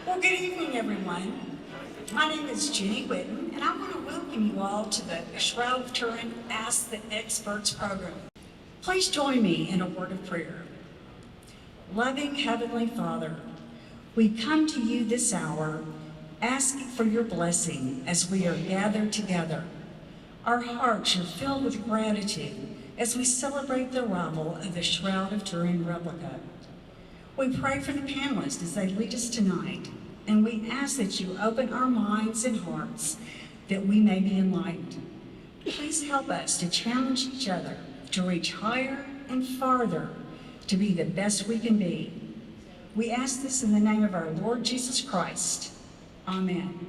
Well, good evening, everyone. My name is Jenny Whitten, and I want to welcome you all to the Shroud of Turin Ask the Experts program. Please join me in a word of prayer. Loving Heavenly Father, we come to you this hour asking for your blessing as we are gathered together. Our hearts are filled with gratitude as we celebrate the arrival of the Shroud of Turin replica. We pray for the panelists as they lead us tonight, and we ask that you open our minds and hearts that we may be enlightened. Please help us to challenge each other to reach higher and farther to be the best we can be. We ask this in the name of our Lord Jesus Christ. Amen.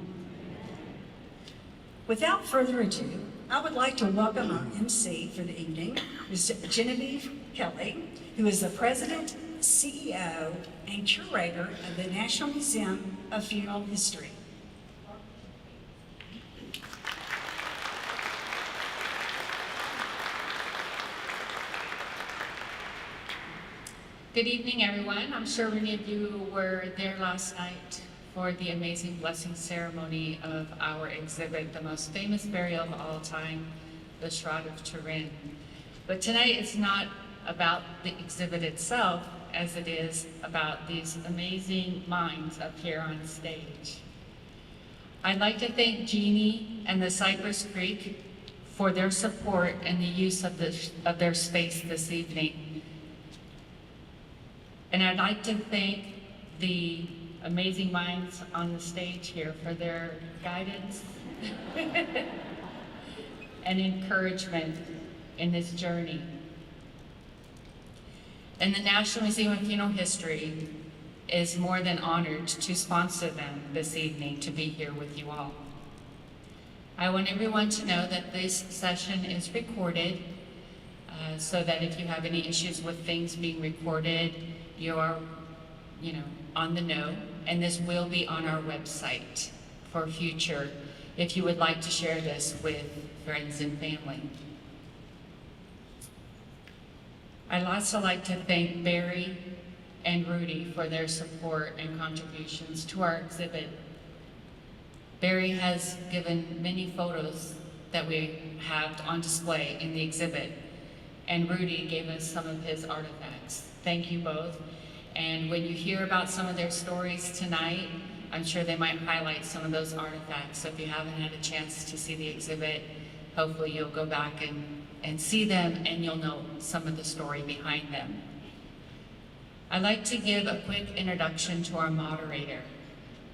Without further ado, I would like to welcome our MC for the evening, Ms. Genevieve Kelly, who is the President, CEO, and Curator of the National Museum of Funeral History. Good evening, everyone. I'm sure many of you were there last night for the amazing blessing ceremony of our exhibit, the most famous burial of all time, the Shroud of Turin. But tonight it's not about the exhibit itself as it is about these amazing minds up here on stage. I'd like to thank Jeannie and the Cypress Creek for their support and the use of their space this evening. And I'd like to thank the amazing minds on the stage here for their guidance and encouragement in this journey. And the National Museum of Funeral History is more than honored to sponsor them this evening to be here with you all. I want everyone to know that this session is recorded so that if you have any issues with things being recorded, you are, on the know, and this will be on our website for future if you would like to share this with friends and family. I'd also like to thank Barrie and Rudy for their support and contributions to our exhibit. Barrie has given many photos that we have on display in the exhibit, and Rudy gave us some of his artifacts. Thank you both. And when you hear about some of their stories tonight, I'm sure they might highlight some of those artifacts. So if you haven't had a chance to see the exhibit, hopefully you'll go back and see them and you'll know some of the story behind them. I'd like to give a quick introduction to our moderator.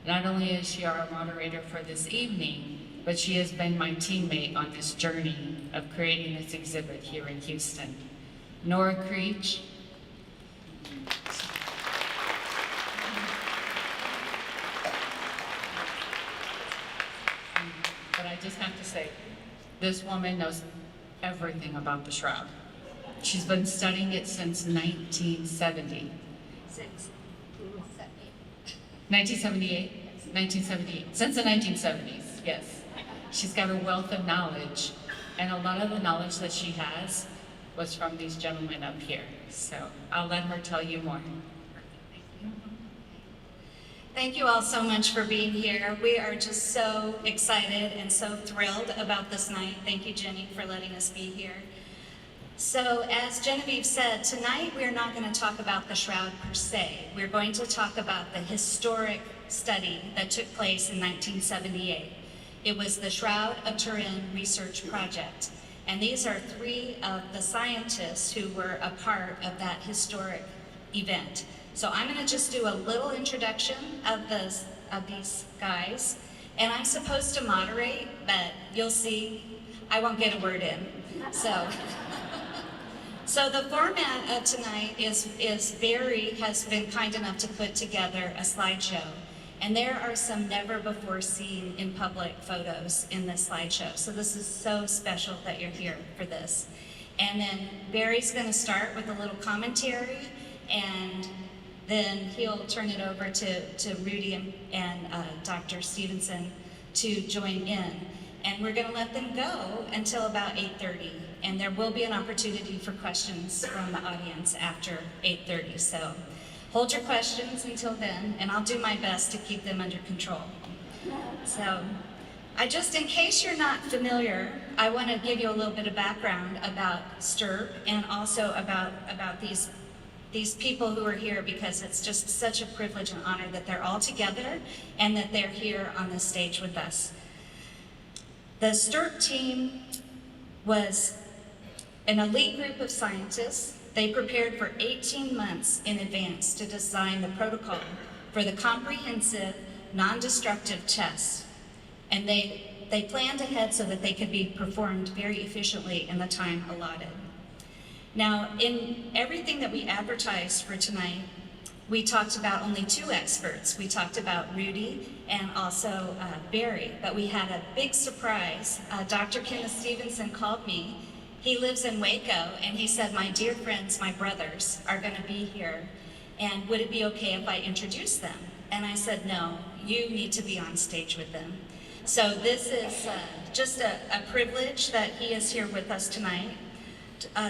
Not only is she our moderator for this evening, but she has been my teammate on this journey of creating this exhibit here in Houston. Nora Creech. But I just have to say, this woman knows everything about the Shroud. She's been studying it since 1970. 1978? 1978. Since the 1970s, yes. She's got a wealth of knowledge, and a lot of the knowledge that she has was from these gentlemen up here. So I'll let her tell you more. Thank you all so much for being here. We are just so excited and so thrilled about this night. Thank you, Jenny, for letting us be here. So as Genevieve said, tonight we're not going to talk about the Shroud per se. We're going to talk about the historic study that took place in 1978. It was the Shroud of Turin Research Project. And these are three of the scientists who were a part of that historic event. So I'm going to just do a little introduction of these guys, and I'm supposed to moderate, but you'll see I won't get a word in. So the format of tonight is Barrie has been kind enough to put together a slideshow, and there are some never before seen in public photos in this slideshow. So this is so special that you're here for this. And then Barrie's going to start with a little commentary, and then he'll turn it over to Rudy and Dr. Stevenson to join in. And we're going to let them go until about 8:30. And there will be an opportunity for questions from the audience after 8:30. So Hold your questions until then, and I'll do my best to keep them under control. So, in case you're not familiar, I want to give you a little bit of background about STURP and also about these people who are here, because it's just such a privilege and honor that they're all together and that they're here on this stage with us. The STURP team was an elite group of scientists. They prepared for 18 months in advance to design the protocol for the comprehensive, non-destructive test. And they planned ahead so that they could be performed very efficiently in the time allotted. Now, in everything that we advertised for tonight, we talked about only 2 experts. We talked about Rudy and also Barrie, but we had a big surprise. Dr. Kenneth Stevenson called me. He lives in Waco, and he said, "My dear friends, my brothers are gonna be here, and would it be okay if I introduce them?" And I said, "No, you need to be on stage with them." So this is just a privilege that he is here with us tonight.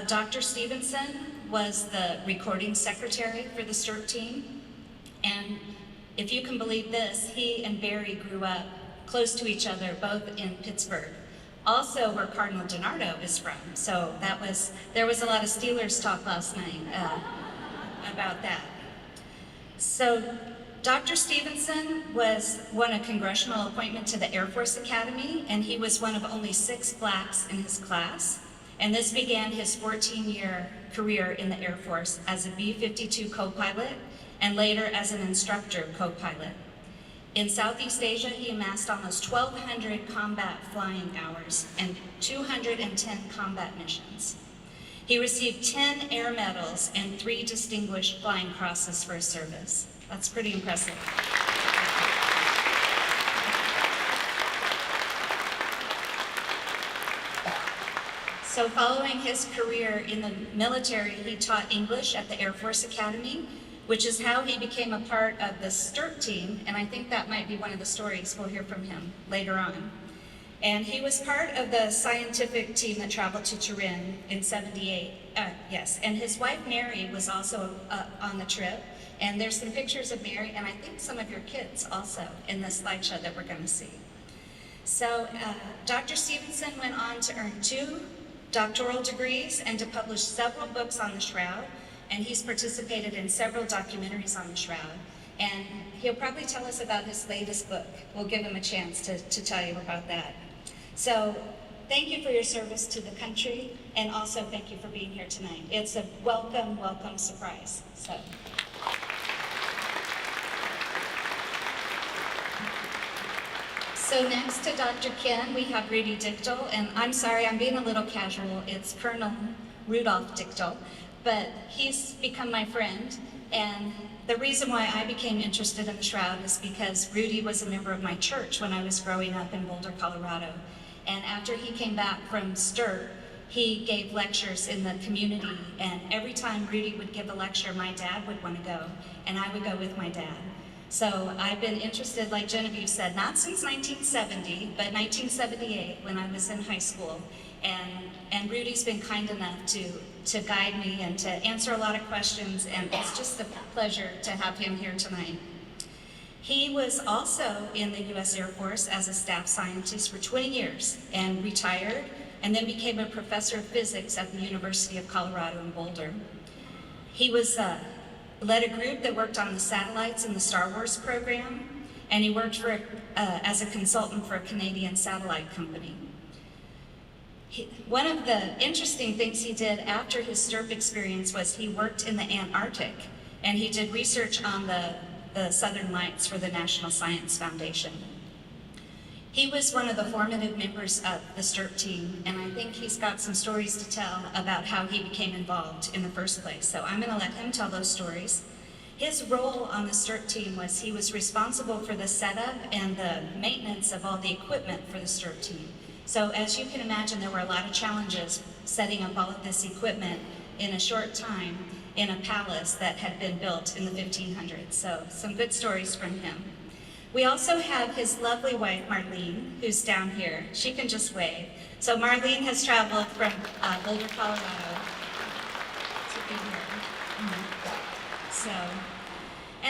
Dr. Stevenson was the recording secretary for the STURP team, and if you can believe this, he and Barrie grew up close to each other, both in Pittsburgh. Also where Cardinal DiNardo is from, so there was a lot of Steelers talk last night about that. So Dr. Stevenson won a congressional appointment to the Air Force Academy, and he was one of only 6 blacks in his class. And this began his 14-year career in the Air Force as a B-52 co-pilot and later as an instructor co-pilot. In Southeast Asia, he amassed almost 1,200 combat flying hours and 210 combat missions. He received 10 air medals and 3 distinguished flying crosses for his service. That's pretty impressive. So following his career in the military, he taught English at the Air Force Academy, which is how he became a part of the STURP team, and I think that might be one of the stories we'll hear from him later on. And he was part of the scientific team that traveled to Turin in '78, and his wife Mary was also on the trip, and there's some pictures of Mary, and I think some of your kids also in this slideshow that we're going to see. So Dr. Stevenson went on to earn 2 doctoral degrees and to publish several books on the Shroud, and he's participated in several documentaries on the Shroud. And he'll probably tell us about his latest book. We'll give him a chance to tell you about that. So thank you for your service to the country, and also thank you for being here tonight. It's a welcome, welcome surprise. So next to Dr. Ken, we have Rudy Dichtl, and I'm sorry, I'm being a little casual. It's Colonel Rudolph Dichtl, but he's become my friend, and the reason why I became interested in the Shroud is because Rudy was a member of my church when I was growing up in Boulder, Colorado, and after he came back from STURP, he gave lectures in the community, and every time Rudy would give a lecture, my dad would want to go, and I would go with my dad. So I've been interested, like Genevieve said, not since 1970, but 1978 when I was in high school. And Rudy's been kind enough to guide me and to answer a lot of questions, and it's just a pleasure to have him here tonight. He was also in the U.S. Air Force as a staff scientist for 20 years and retired, and then became a professor of physics at the University of Colorado in Boulder. He led a group that worked on the satellites in the Star Wars program, and he worked as a consultant for a Canadian satellite company. One of the interesting things he did after his STURP experience was he worked in the Antarctic, and he did research on the Southern Lights for the National Science Foundation. He was one of the formative members of the STURP team, and I think he's got some stories to tell about how he became involved in the first place. So I'm going to let him tell those stories. His role on the STURP team was he was responsible for the setup and the maintenance of all the equipment for the STURP team. So as you can imagine, there were a lot of challenges setting up all of this equipment in a short time in a palace that had been built in the 1500s. So some good stories from him. We also have his lovely wife, Marlene, who's down here. She can just wave. So Marlene has traveled from Boulder, Colorado to be here. So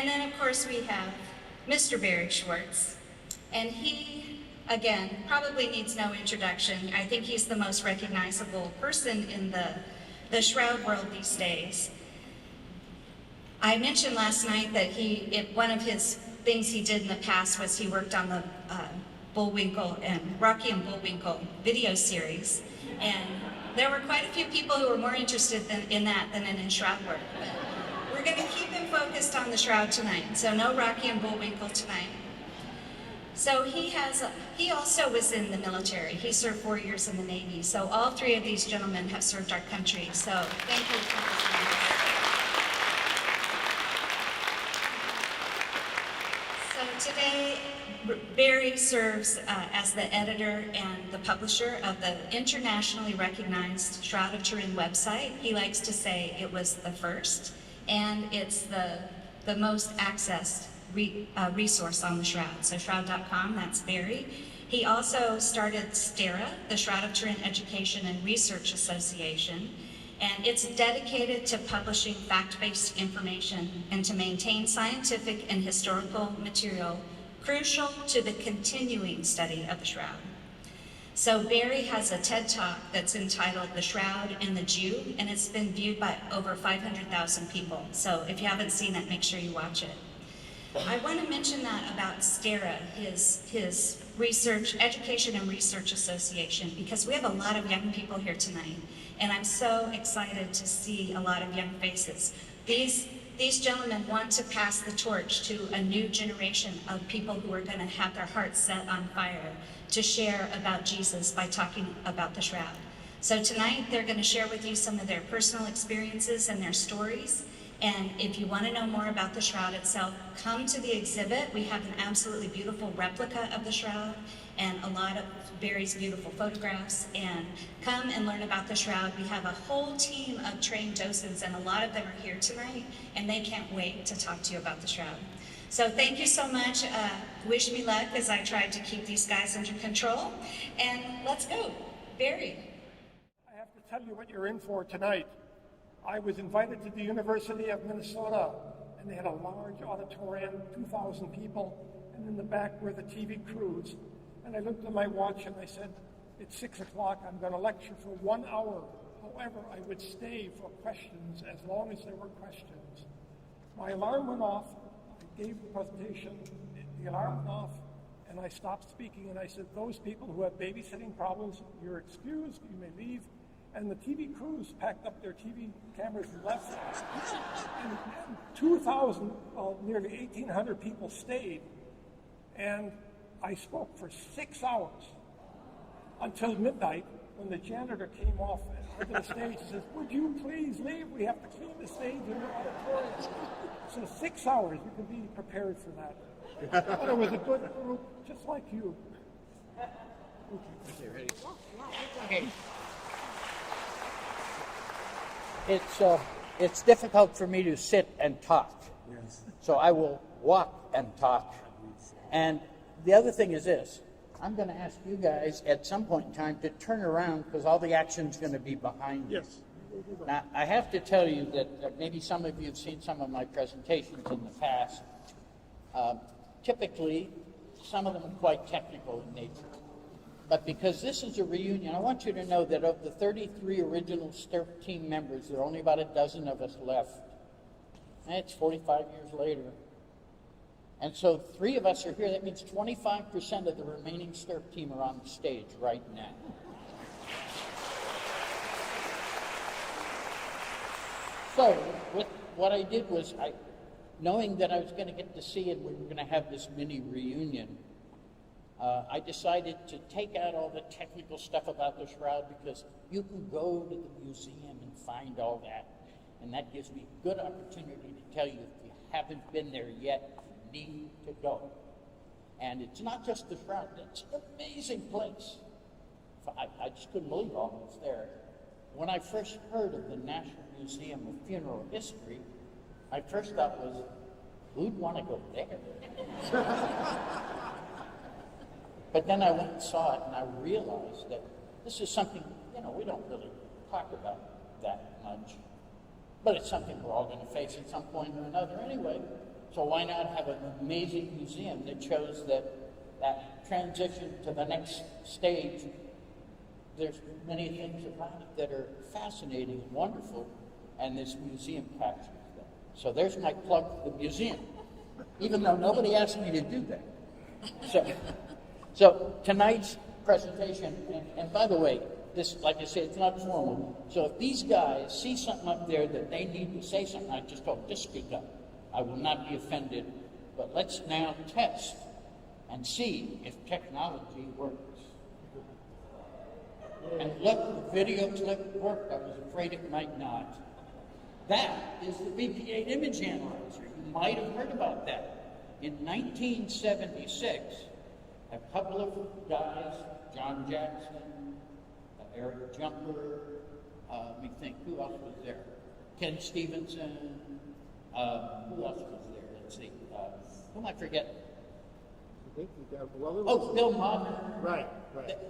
And then, of course, we have Mr. Barrie Schwortz. And he, again, probably needs no introduction. I think he's the most recognizable person in the Shroud world these days. I mentioned last night that one of his things he did in the past was he worked on the Bullwinkle and Rocky and Bullwinkle video series. And there were quite a few people who were more interested in that than in his Shroud work. But we're going to keep him focused on the Shroud tonight. So no Rocky and Bullwinkle tonight. So he also was in the military. He served 4 years in the Navy. So all three of these gentlemen have served our country. So thank you for listening. So today, Barrie serves as the editor and the publisher of the internationally recognized Shroud of Turin website. He likes to say it was the first, and it's the most accessed resource on the Shroud. So shroud.com, that's Barrie. He also started STURP, the Shroud of Turin Education and Research Association, and it's dedicated to publishing fact-based information and to maintain scientific and historical material crucial to the continuing study of the Shroud. So Barrie has a TED Talk that's entitled The Shroud and the Jew, and it's been viewed by over 500,000 people. So if you haven't seen it, make sure you watch it. I want to mention that about STERA, his research, Education and Research Association, because we have a lot of young people here tonight, and I'm so excited to see a lot of young faces. These gentlemen want to pass the torch to a new generation of people who are going to have their hearts set on fire to share about Jesus by talking about the Shroud. So tonight, they're going to share with you some of their personal experiences and their stories. And if you want to know more about the Shroud itself, come to the exhibit. We have an absolutely beautiful replica of the Shroud and a lot of Barrie's beautiful photographs. And come and learn about the Shroud. We have a whole team of trained docents, and a lot of them are here tonight, and they can't wait to talk to you about the Shroud. So thank you so much. Wish me luck as I try to keep these guys under control. And let's go. Barrie. I have to tell you what you're in for tonight. I was invited to the University of Minnesota, and they had a large auditorium, 2,000 people, and in the back were the TV crews. And I looked at my watch and I said, it's 6 o'clock, I'm going to lecture for 1 hour. However, I would stay for questions as long as there were questions. My alarm went off, I gave the presentation, the alarm went off, and I stopped speaking, and I said, those people who have babysitting problems, you're excused, you may leave. And the TV crews packed up their TV cameras and left. And 2,000, nearly 1,800 people stayed. And I spoke for 6 hours until midnight when the janitor came off onto the stage and says, would you please leave? We have to clean the stage in the auditorium. So 6 hours, you can be prepared for that. But it was a good group, just like you. Okay, ready? Okay. It's difficult for me to sit and talk. Yes. So I will walk and talk. And the other thing is this. I'm going to ask you guys at some point in time to turn around because all the action's going to be behind you. Yes. Now, I have to tell you that maybe some of you have seen some of my presentations in the past. Typically, some of them are quite technical in nature. But because this is a reunion, I want you to know that of the 33 original STURP team members, there are only about a dozen of us left. And it's 45 years later. And so 3 of us are here. That means 25% of the remaining STURP team are on the stage right now. So what I did was, knowing that I was going to get to see it, we were going to have this mini reunion, I decided to take out all the technical stuff about the Shroud because you can go to the museum and find all that. And that gives me a good opportunity to tell you if you haven't been there yet, you need to go. And it's not just the Shroud, it's an amazing place. I just couldn't believe all that's there. When I first heard of the National Museum of Funeral History, my first thought was, who'd want to go there? But then I went and saw it, and I realized that this is something, we don't really talk about that much. But it's something we're all going to face at some point or another anyway. So why not have an amazing museum that shows that transition to the next stage? There's many things about it that are fascinating and wonderful, and this museum captures them. So there's my plug for the museum, even though nobody asked me to do that. So tonight's presentation, and by the way, this, like I said, it's not formal. So if these guys see something up there that they need to say something, I just told them, just speak up. I will not be offended. But let's now test and see if technology works. And look, the video clip worked. I was afraid it might not. That is the VP8 image analyzer. You might have heard about that. In 1976, a couple of guys, John Jackson, Eric Jumper, let me think, who else was there? Ken Stevenson, who else was there? Let's see, who am I forgetting? Oh, Bill Modern. Right.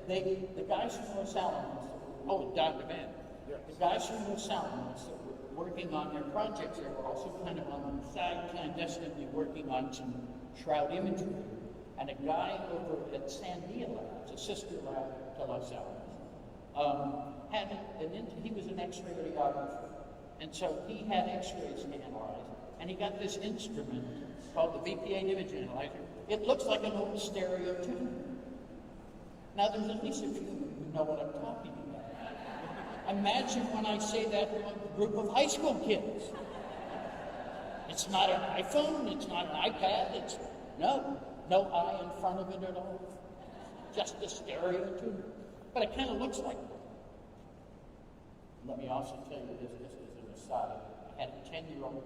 The guys from Los Alamos, Don DeVan. Yes. The guys from Los Alamos that were working on their projects, they were also kind of on the side, clandestinely working on some Shroud imagery. And a guy over at Sandia Labs, a sister lab to Los Alamos, he was an X-ray radiographer, and so he had X-rays to analyze, and he got this instrument called the VP8 image analyzer. It looks like an old stereo tuner. Now, there's at least a few who know what I'm talking about. Imagine when I say that to a group of high school kids. It's not an iPhone, it's not an iPad, it's no eye in front of it at all. Just a stereo tuner. But it kind of looks like one. Let me also tell you this as an aside. I had a 10-year-old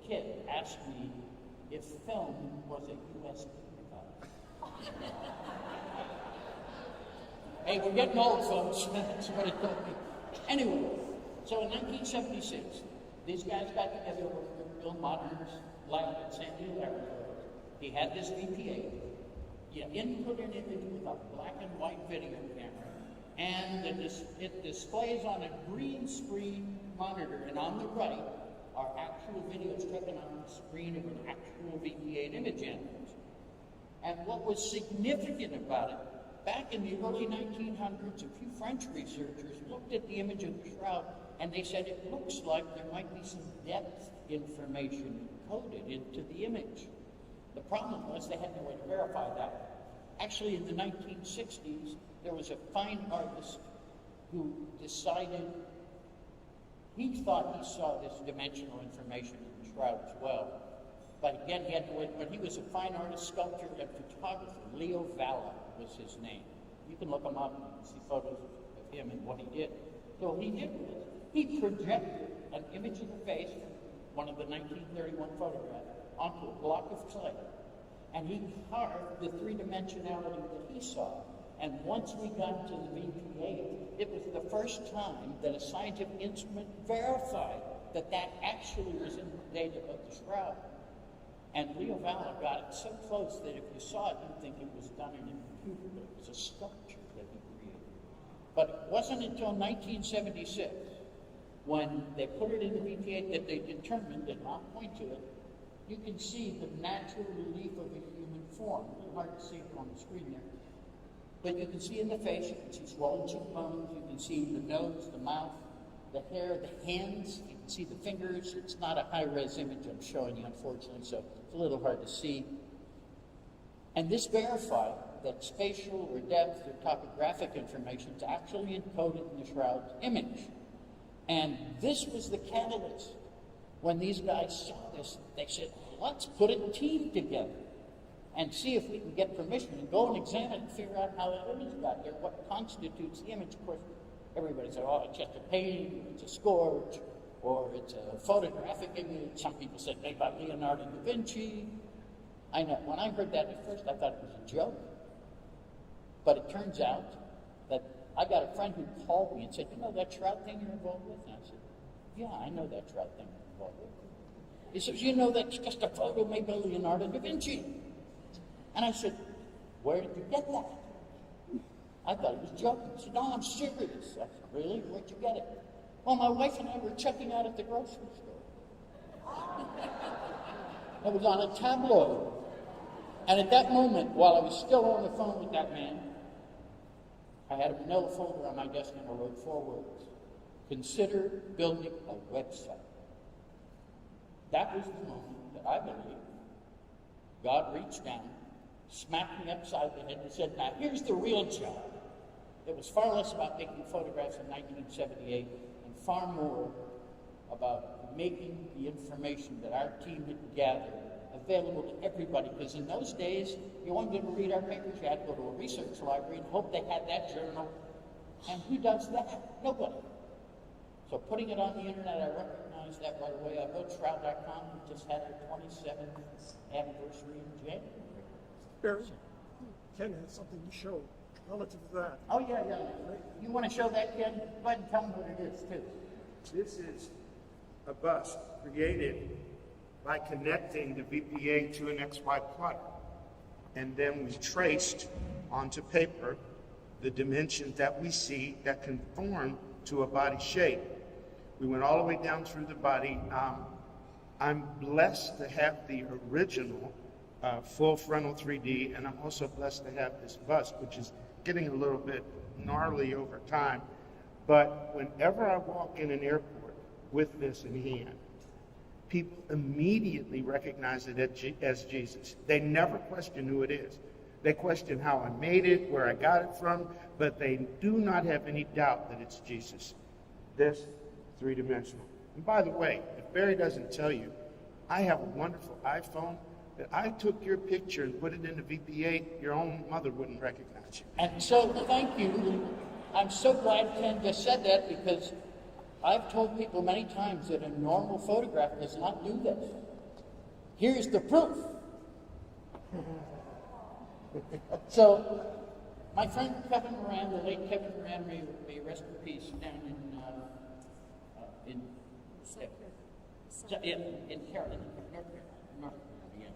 kid ask me if film was a USB device. Hey, we're getting old, folks. That's what it told me. Anyway, so in 1976, these guys got together with Bill Modern's lab at San Diego Laboratory. He had this VP8. You input an image with a black and white video camera, and it displays on a green screen monitor, and on the right are actual videos taken on the screen of an actual VP8 image analyzer. And what was significant about it, back in the early 1900s, a few French researchers looked at the image of the Shroud, and they said it looks like there might be some depth information encoded into the image. The problem was they had no way to verify that. Actually, in the 1960s, there was a fine artist who decided he thought he saw this dimensional information in the Shroud as well. But again, he had to wait. But he was a fine artist, sculptor, and photographer. Leo Valla was his name. You can look him up and you can see photos of him and what he did. So what he did was he projected an image of the face from one of the 1931 photographs onto a block of clay. And he carved the three-dimensionality that he saw. And once we got to the VP8, it was the first time that a scientific instrument verified that that actually was in the data of the Shroud. And Leo Valla got it so close that if you saw it, you'd think it was done in a computer, but it was a sculpture that he created. But it wasn't until 1976, when they put it in the VP8, that they determined, and I'll point to it, you can see the natural relief of a human form. A little hard to see it on the screen there. But you can see in the face, you can see swollen cheekbones, you can see the nose, the mouth, the hair, the hands, you can see the fingers. It's not a high-res image I'm showing you, unfortunately, so it's a little hard to see. And this verified that spatial or depth or topographic information is actually encoded in the Shroud's image. And this was the catalyst. When these guys saw this, they said, let's put a team together and see if we can get permission and go and examine and figure out how that image got there, what constitutes the image. Of course, everybody said, oh, it's just a painting, it's a scourge, or it's a photographic image. Some people said made by Leonardo da Vinci. I know, when I heard that at first, I thought it was a joke. But it turns out that I got a friend who called me and said, you know that Shroud thing you're involved with? And I said, yeah, I know that Shroud thing you're involved with. He says, you know that's just a photo made by Leonardo da Vinci. And I said, where did you get that? I thought he was joking. He said, no, I'm serious. I said, really? Where'd you get it? Well, my wife and I were checking out at the grocery store. It was on a tabloid. And at that moment, while I was still on the phone with that man, I had a manila folder on my desk and I wrote 4 words. Consider building a website. That was the moment that I believe God reached down, smacked me upside the head and said, now here's the real job. It was far less about taking photographs in 1978 and far more about making the information that our team had gathered available to everybody. Because in those days, you wanted to read our papers, you had to go to a research library and hope they had that journal. And who does that? Nobody. So putting it on the internet, I recognized that right away. I built Shroud.com. We just had our 27th anniversary in January. Barrie, Ken has something to show relative to that. Oh, yeah. You want to show that, Ken? Go ahead and tell them what it is, too. This is a bust created by connecting the VPA to an XY plotter. And then we traced onto paper the dimensions that we see that conform to a body shape. We went all the way down through the body. I'm blessed to have the original full frontal 3D, and I'm also blessed to have this bust, which is getting a little bit gnarly over time. But whenever I walk in an airport with this in hand, people immediately recognize it as Jesus. They never question who it is. They question how I made it, where I got it from, but they do not have any doubt that it's Jesus. This three-dimensional. And by the way, if Barrie doesn't tell you, I have a wonderful iPhone that I took your picture and put it into VPA, your own mother wouldn't recognize you. And so, thank you. I'm so glad Ken just said that, because I've told people many times that a normal photograph does not do this. Here's the proof. So, my friend Kevin Moran, the late Kevin Moran, may rest in peace, down in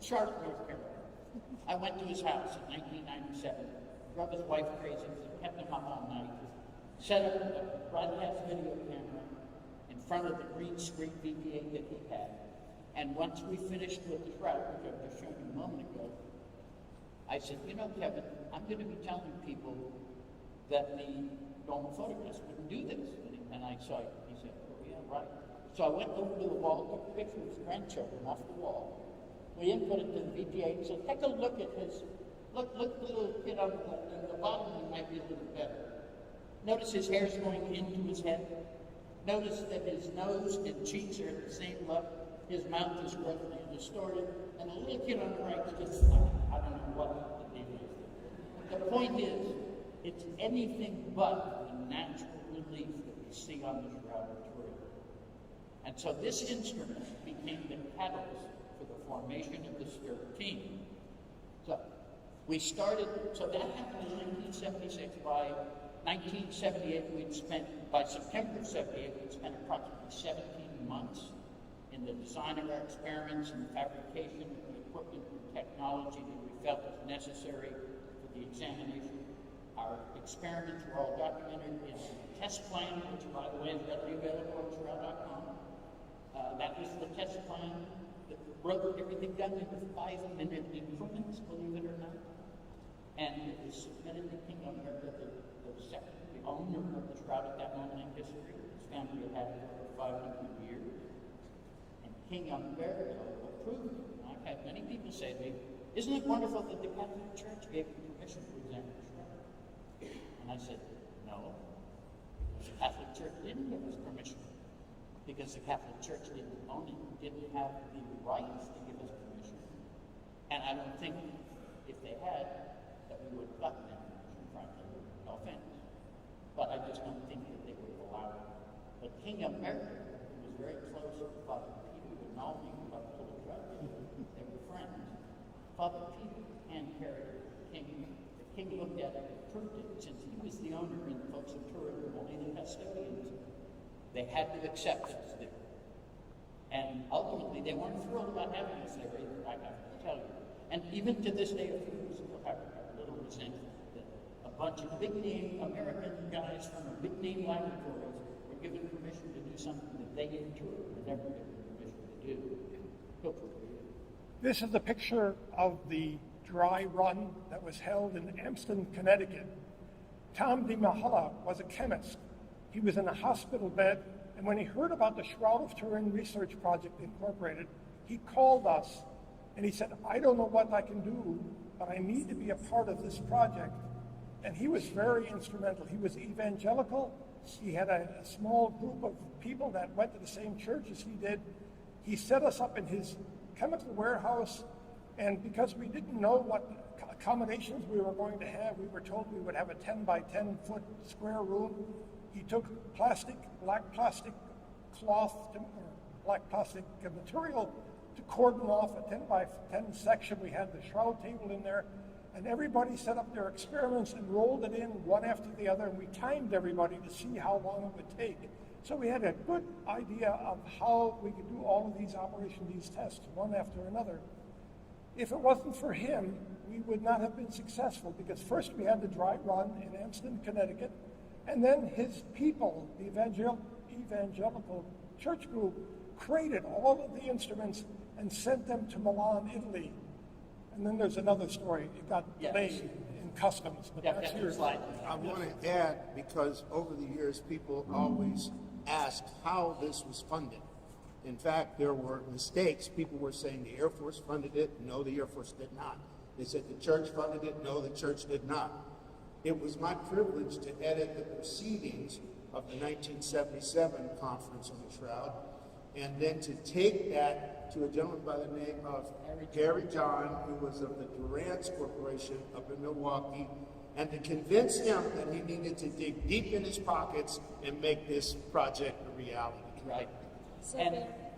Charlotte, North Carolina. I went to his house in 1997, drove his wife crazy, kept him up all night, set up a broadcast video camera in front of the green screen VPA that he had. And once we finished with the Shroud, which I've just shown you a moment ago, I said, you know, Kevin, I'm going to be telling people that the normal photographs wouldn't do this. And I saw it. He said, oh, yeah, right. So I went over to the wall, took a picture of his grandchildren off the wall. We input it to the VPA and said, take a look at his, look the little kid on the bottom, he might be a little better. Notice his hair's going into his head. Notice that his nose and cheeks are at the same level. His mouth is roughly distorted. And the little kid on the right is just like, I don't know what the deal is. The point is, it's anything but the natural relief that we see on the Shroud of Turin. And so this instrument became the catalyst for the formation of the STURP team. So we started, so that happened in 1976. By 1978, by September of 78, we'd spent approximately 17 months in the design of our experiments and the fabrication of the equipment and technology that we felt was necessary for the examination. Our experiments were all documented in the test plan, which, by the way, is readily available on Shroud.com. That was the test plan that broke everything down into 5-minute increments, believe it or not. And it was submitted to King of America, the owner of the Shroud at that moment in history. His family had had it for 500 years. And King of America approved it. And I've had many people say to me, isn't it wonderful that the Catholic Church gave you permission to examine the Shroud? And I said, no, because the Catholic Church didn't give us permission. Because the Catholic Church didn't own it, didn't have the rights to give us permission. And I don't think if they had, that we would have gotten that permission, frankly. No offense. But I just don't think that they would have allowed it. But King of America, who was very close to Father Peter, and all knew about the little drug, they were friends. Father Peter hand-carried the king. The king looked at it and approved it. Since he was the owner and the folks of Turin were only the custodians, they had to accept us there. And ultimately, they weren't thrilled about having us there either, I have to tell you. And even to this day, a few years ago, I have a little resentment that a bunch of big-name American guys from big-name laboratories were given permission to do something that they in Turin were never given permission to do. Go for it. This is a picture of the dry run that was held in Amston, Connecticut. Tom DiMahala was a chemist. He was in a hospital bed, and when he heard about the Shroud of Turin Research Project Incorporated, he called us and he said, I don't know what I can do, but I need to be a part of this project. And he was very instrumental. He was evangelical. He had a small group of people that went to the same church as he did. He set us up in his chemical warehouse, and because we didn't know what accommodations we were going to have, we were told we would have a 10 by 10 foot square room. He took black plastic cloth, or black plastic material to cordon off a 10 by 10 section. We had the shroud table in there, and everybody set up their experiments and rolled it in one after the other, and we timed everybody to see how long it would take. So we had a good idea of how we could do all of these operations, these tests, one after another. If it wasn't for him, we would not have been successful, because first we had the dry run in Amston, Connecticut, and then his people, the evangelical church group, created all of the instruments and sent them to Milan, Italy. And then there's another story. It got delayed in customs, but that's your slide. I want to add, because over the years, people always asked how this was funded. In fact, there were mistakes. People were saying the Air Force funded it. No, the Air Force did not. They said the church funded it. No, the church did not. It was my privilege to edit the proceedings of the 1977 conference on the Shroud, and then to take that to a gentleman by the name of Barrie John, who was of the Durant's Corporation up in Milwaukee, and to convince him that he needed to dig deep in his pockets and make this project a reality. Right.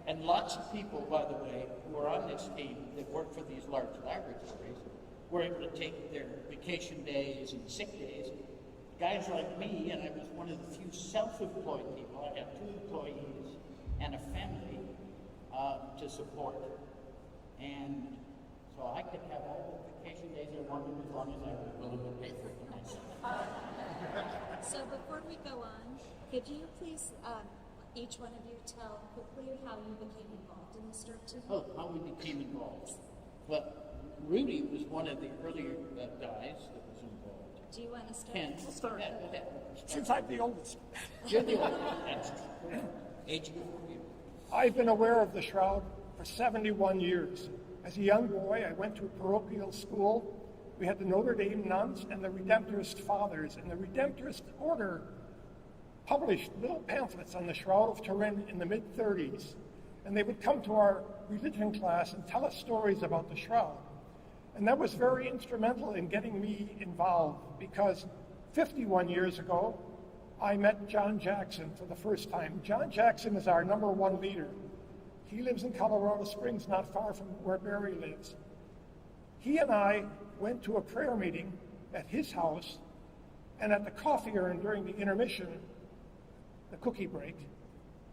And lots of people, by the way, who are on this team that work for these large laboratories were able to take their vacation days and sick days. Guys like me, and I was one of the few self-employed people. I have 2 employees and a family to support. And so I could have all the vacation days I wanted as long as I was willing to pay for them myself. So before we go on, could you please, each one of you, tell quickly how you became involved in the STURP team? Oh, how we became involved. Well, Rudy was one of the earlier guys that was involved. Do you want to start? Ken, we'll start. Since I'm the oldest. You're the oldest. That's true. Age group for you. I've been aware of the Shroud for 71 years. As a young boy, I went to a parochial school. We had the Notre Dame nuns and the Redemptorist fathers, and the Redemptorist order published little pamphlets on the Shroud of Turin in the mid-30s. And they would come to our religion class and tell us stories about the Shroud. And that was very instrumental in getting me involved, because 51 years ago, I met John Jackson for the first time. John Jackson is our #1 leader. He lives in Colorado Springs, not far from where Barrie lives. He and I went to a prayer meeting at his house, and at the coffee urn during the intermission, the cookie break,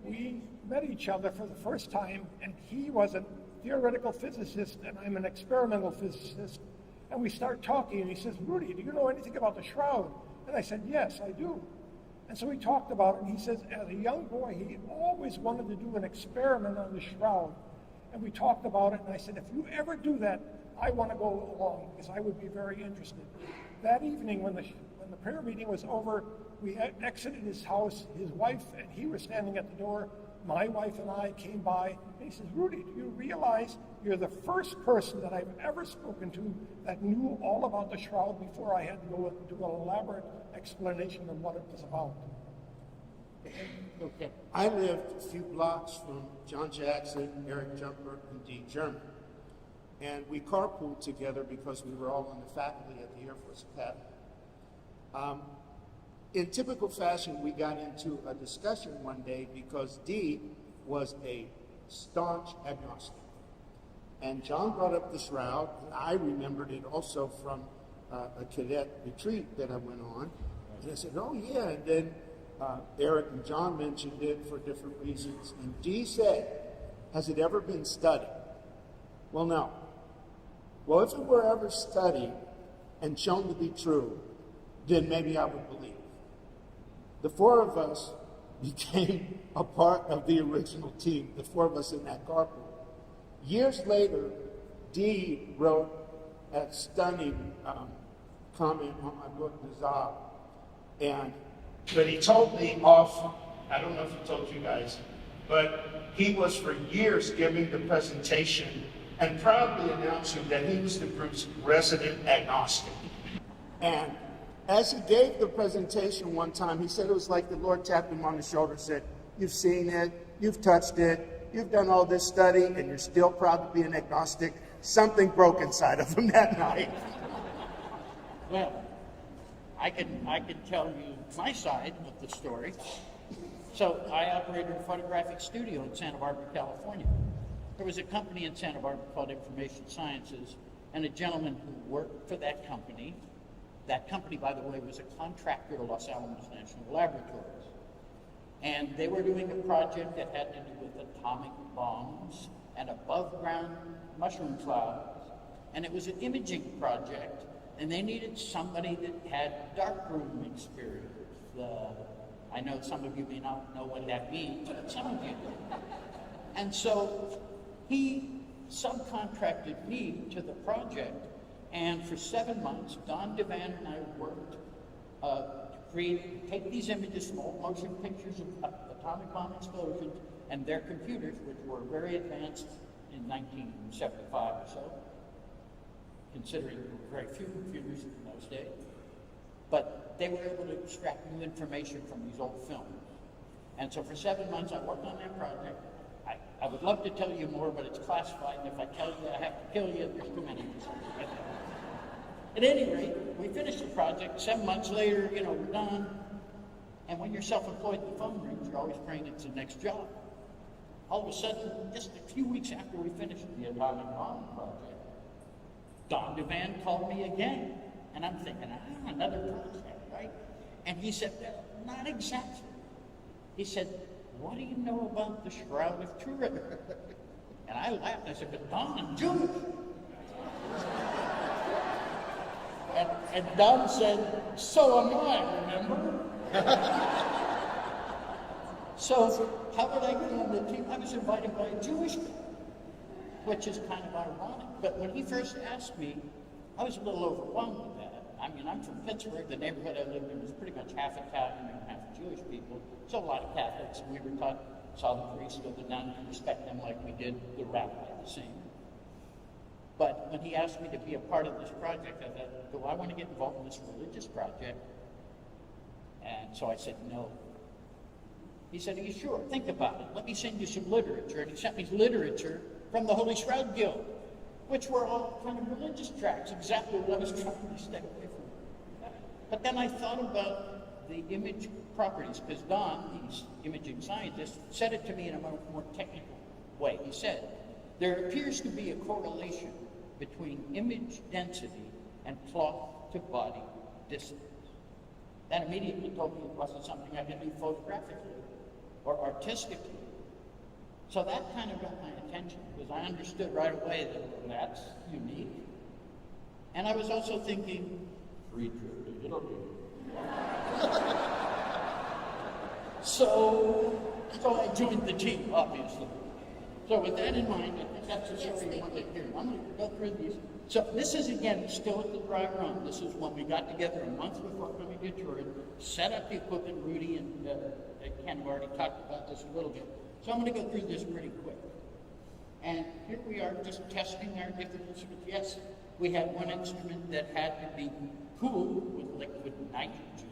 we met each other for the first time, and he was a theoretical physicist, and I'm an experimental physicist. And we start talking, and he says, Rudy, do you know anything about the Shroud? And I said, yes, I do. And so we talked about it, and he says, as a young boy, he always wanted to do an experiment on the Shroud. And we talked about it, and I said, if you ever do that, I want to go along, because I would be very interested. That evening, when the prayer meeting was over, we exited his house. His wife and he were standing at the door. My wife and I came by, and he says, Rudy, do you realize you're the first person that I've ever spoken to that knew all about the Shroud before I had to go into an elaborate explanation of what it was about? Okay. I lived a few blocks from John Jackson, Eric Jumper, and Dee German. And we carpooled together because we were all on the faculty at the Air Force Academy. In typical fashion, we got into a discussion one day because Dee was a staunch agnostic. And John brought up the Shroud, and I remembered it also from a cadet retreat that I went on. And I said, oh yeah, and then Eric and John mentioned it for different reasons. And Dee said, has it ever been studied? Well, no. Well, if it were ever studied and shown to be true, then maybe I would believe. The 4 of us became a part of the original team, the 4 of us in that carpool. Years later, Dee wrote a stunning comment on my book, Bizarre. But he told me off, I don't know if he told you guys, but he was for years giving the presentation and proudly announcing that he was the group's resident agnostic. And as he gave the presentation one time, he said it was like the Lord tapped him on the shoulder and said, "You've seen it, you've touched it, you've done all this study, and you're still proud to be an agnostic." Something broke inside of him that night. Well, I can tell you my side of the story. So I operated a photographic studio in Santa Barbara, California. There was a company in Santa Barbara called Information Sciences, and a gentleman who worked for that company. That company, by the way, was a contractor to Los Alamos National Laboratories. And they were doing a project that had to do with atomic bombs and above-ground mushroom clouds. And it was an imaging project, and they needed somebody that had darkroom experience. I know some of you may not know what that means, but some of you do. And so he subcontracted me to the project, and for 7 months, Don Devan and I worked to take these images, small motion pictures of atomic bomb explosions, and their computers, which were very advanced in 1975 or so, considering there were very few computers in those days. But they were able to extract new information from these old films. And so for 7 months, I worked on that project. I would love to tell you more, but it's classified, and if I tell you I have to kill you, there's too many. At any rate, we finished the project. 7 months later, we're done. And when you're self-employed, the phone rings, you're always praying it's the next job. All of a sudden, just a few weeks after we finished the atomic bomb project, Don Devan called me again. And I'm thinking, another project, right? And he said, not exactly. He said, what do you know about the Shroud of Turin? And I laughed. I said, but Don, I'm Jewish. And Don said, so am I, remember? So how did I get on the team? I was invited by a Jewish guy, which is kind of ironic. But when he first asked me, I was a little overwhelmed with that. I mean, I'm from Pittsburgh. The neighborhood I lived in was pretty much half Italian and half Jewish people. So a lot of Catholics. We were taught, saw the priest or the nun, to respect them like we did the rabbi, the same. But when he asked me to be a part of this project, I thought, do I want to get involved in this religious project? And so I said, no. He said, are you sure? Think about it. Let me send you some literature. And he sent me literature from the Holy Shroud Guild, which were all kind of religious tracts, exactly what I was trying to stay away from. But then I thought about the image properties, because Don, he's imaging scientist, said it to me in a more technical way. He said, there appears to be a correlation between image density and cloth to body distance. That immediately told me it wasn't something I could do photographically or artistically. So that kind of got my attention, because I understood right away that that's unique. And I was also thinking, free trip to Italy. So I joined the team, obviously. So with that in mind, I think that's the story you want to hear. I'm going to go through these. So this is, again, still at the dry run. This is when we got together a month before coming to Turin, set up the equipment. Rudy and Ken have already talked about this a little bit. So I'm going to go through this pretty quick. And here we are just testing our different instruments. Yes, we had one instrument that had to be cooled with liquid nitrogen.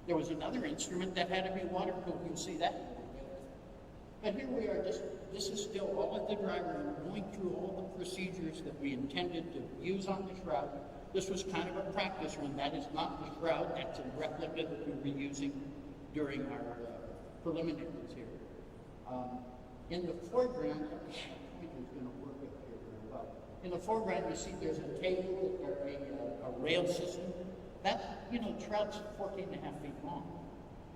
There was another instrument that had to be water cooled. You'll see that in a little bit. But here we are, this is still all at the dry run, going through all the procedures that we intended to use on the Shroud. This was kind of a practice run. That is not the Shroud. That's a replica that we were using during our preliminaries here. In the foreground, in the foreground, you see there's a table or a rail system. That, Shroud's 14.5 feet long.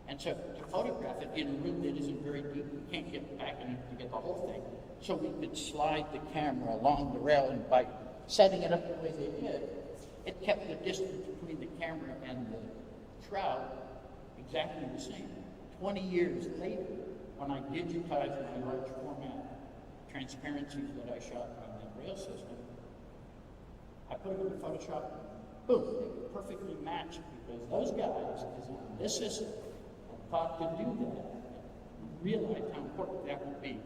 And so to photograph it in a room that isn't very deep, you can't get back in to get the whole thing. So we could slide the camera along the rail, and by setting it up the way they did, it kept the distance between the camera and the Shroud exactly the same. 20 years later, when I digitized my large format transparencies that I shot on the rail system, I put them in Photoshop, boom, they were perfectly matched because those guys, as in this system, thought to do that, realized how important that would be.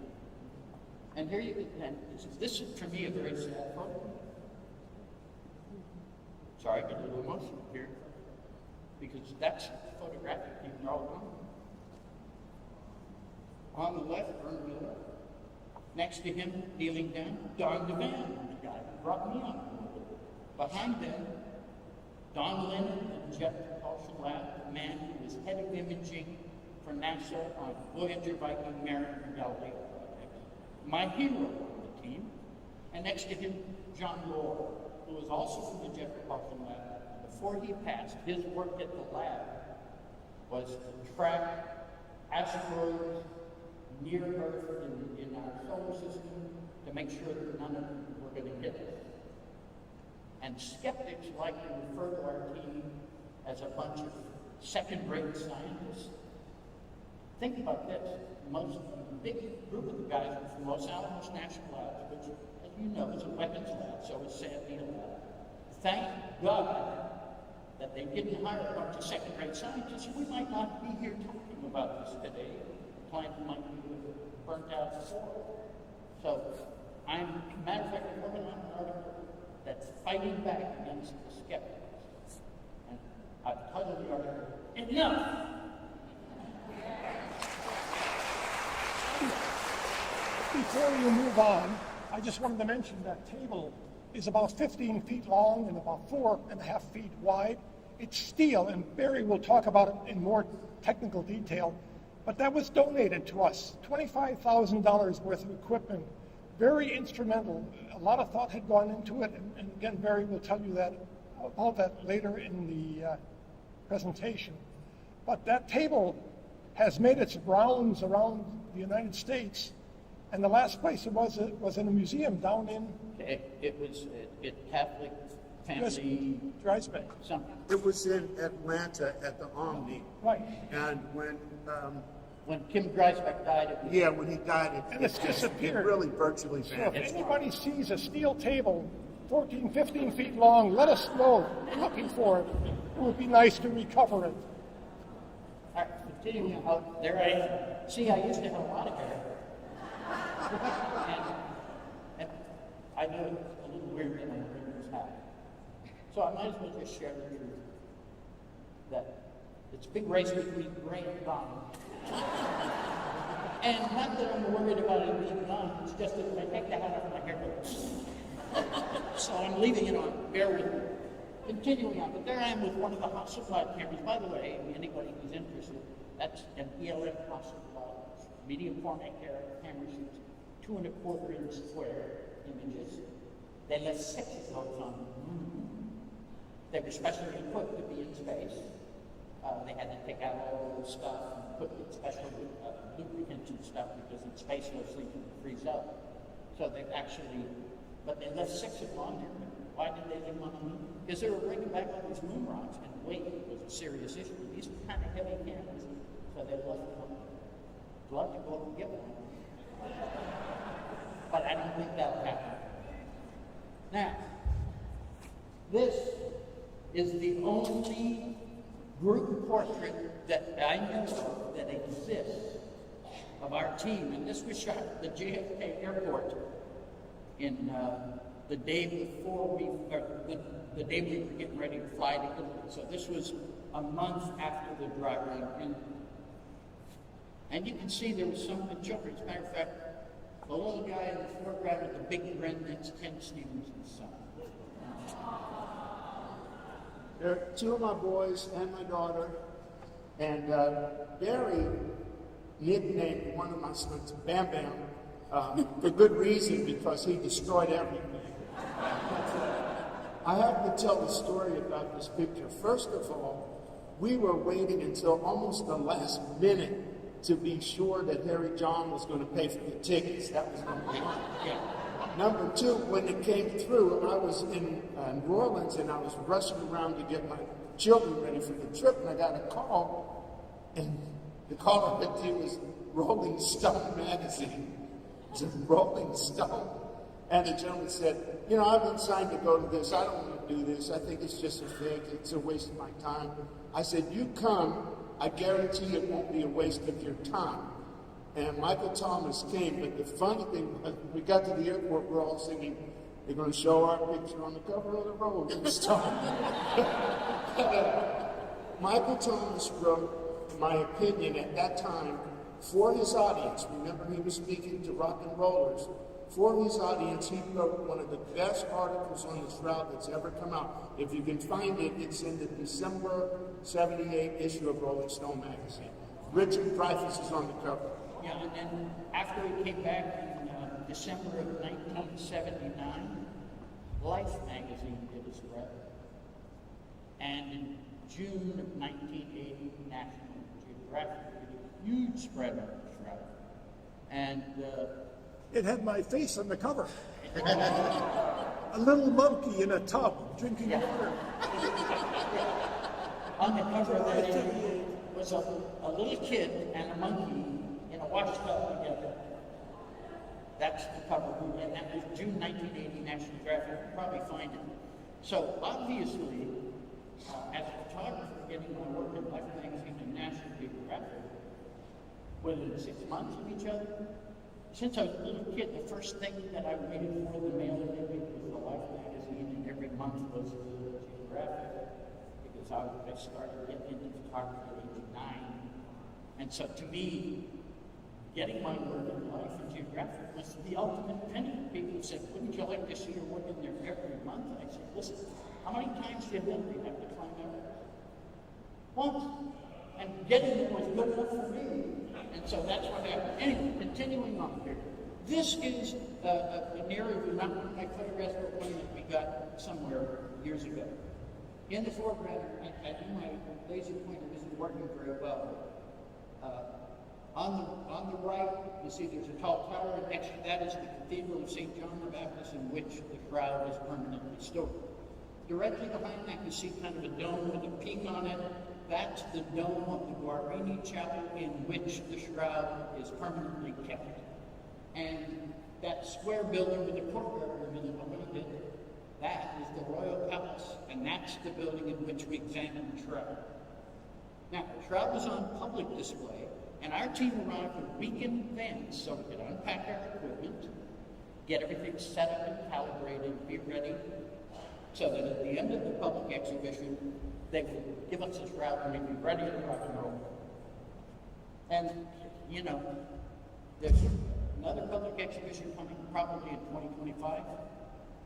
And here you and this is for me a very sad photo. Sorry, I get a little emotional here because that's photographic team they're all gone. On the left, Vern Miller. Next to him, kneeling down, Don DeVan, the guy who brought me on. Behind them, Don Lennon and Jet Propulsion Lab, the man who was head of imaging for NASA on Voyager, Viking, Mariner, and Galileo projects. My hero on the team. And next to him, John Lohr, who was also from the Jet Propulsion Lab. Before he passed, his work at the lab was to track asteroids near Earth in our solar system to make sure that none of them were going to hit us. And skeptics like to refer to our team as a bunch of second-rate scientists. Think about this. Most big group of the guys were from Los Alamos National Labs, which, as you know, is a weapons lab, so is San Diego Lab. Thank God that they didn't hire a bunch of second-rate scientists. We might not be here talking about this today. The plant might be burnt out before. So, matter of fact, I'm working on an article that's fighting back against the skeptics. And I've titled the article, Enough! Before you move on, I just wanted to mention that table is about 15 feet long and about 4.5 feet wide. It's steel, and Barrie will talk about it in more technical detail, but that was donated to us, $25,000 worth of equipment. Very instrumental. A lot of thought had gone into it, and again, Barrie will tell you about that later in the presentation. But that table has made its rounds around the United States, and the last place it was in a museum down in... It was at Catholic Family... Dreisbach. Something. It was in Atlanta at the Omni. Right. And when Kim Dreisbach died, it was... when he died, It's disappeared. It really virtually So vanished. if anybody sees a steel table 14, 15 feet long, let us know. We're looking for it. It would be nice to recover it. All right, continuing out, there I am. See, I used to have a lot of hair. and I know it's a little weird that I'm wearing this hat. So I might as well just share the truth. That it's a big race between gray and gone. And not that I'm worried about it being gone, it's just that when I take the hat off, my hair goes. So I'm leaving it on, bear with me. Continuing on, but there I am with one of the hot supply cameras. By the way, anybody who's interested, that's an ELF hot supply, medium format camera shoots 2¼ inch square images. They let 6 of those on the moon. They were specially equipped to be in space. They had to take out all the stuff and put in special lubricants and stuff because in space those things would freeze up. So they actually, but they left 6 of them on there. Why did they leave them on the moon? Because they were bringing back all these moon rocks, and weight was a serious issue. These were kind of heavy cameras, so they left them on there. I'd love to go and get one. But I don't think that'll happen. Now, this is the only group portrait that I know of that exists of our team, and this was shot at the JFK airport in the day before the day we were getting ready to fly to Italy. So this was a month after the dry run ended. And you can see there was some of the children. As a matter of fact, the little guy in the foreground with the big grin, that's Kenneth Stevenson's son. There are 2 of my boys and my daughter, and Barrie nicknamed one of my sons Bam Bam for good reason, because he destroyed everything. I have to tell the story about this picture. First of all, we were waiting until almost the last minute to be sure that Harry John was going to pay for the tickets. That was number 1. Yeah. Number 2, when it came through, I was in New Orleans and I was rushing around to get my children ready for the trip, and I got a call, and the caller that was Rolling Stone magazine. It was Rolling Stone. And the gentleman said, you know, I've been signed to go to this. I don't want to do this. I think it's just a fake. It's a waste of my time. I said, you come. I guarantee it won't be a waste of your time. And Michael Thomas came, but the funny thing was, we got to the airport, we're all singing, they're going to show our picture on the cover of the Road and stuff. Michael Thomas wrote, in my opinion, at that time, for his audience. Remember, he was speaking to rock and rollers. For his audience, he wrote one of the best articles on the Shroud that's ever come out. If you can find it, it's in the December 78 issue of Rolling Stone magazine. Richard Dreyfuss is on the cover. Yeah, and then after we came back in December of 1979, Life magazine did a spread. And in June of 1980, National Geographic did a huge spread on the Shroud. And It had my face on the cover. A little monkey in a tub drinking water. on the cover of that issue was a little kid and a monkey in a washtub together. That's the cover, and that was June 1980 National Geographic. You'll probably find it. So obviously, as a photographer, getting my work in Life magazine and National Geographic within 6 months of each other. Since I was a little kid, the first thing that I waited for the mail to give me was the Life magazine, and every month was the Geographic, because I started getting into photography at age 9. And so to me, getting my work in Life and Geographic was the ultimate penny. People said, wouldn't you like to see your work in there every month? I said, listen, how many times did Henry have to climb Everest? Once. And getting it was good enough for me. And so that's what happened. Anyway, continuing on here. This is an area of not my photographs, but one that we got somewhere years ago. In the foreground, I think my laser pointer isn't working very well. On the right, you see there's a tall tower, and next to that is the Cathedral of St. John the Baptist, in which the Shroud is permanently stored. Directly behind that, you see kind of a dome with a peak on it. That's the dome of the Guarini Chapel, in which the Shroud is permanently kept. And that square building with the courtyard in the middle behind it, that is the Royal Palace, and that's the building in which we examined the Shroud. Now, the Shroud was on public display, and our team arrived a week in advance so we could unpack our equipment, get everything set up and calibrated, be ready, so that at the end of the public exhibition, they would give us a Shroud and we'd be ready to rock and roll. And, you know, there's another public exhibition coming probably in 2025,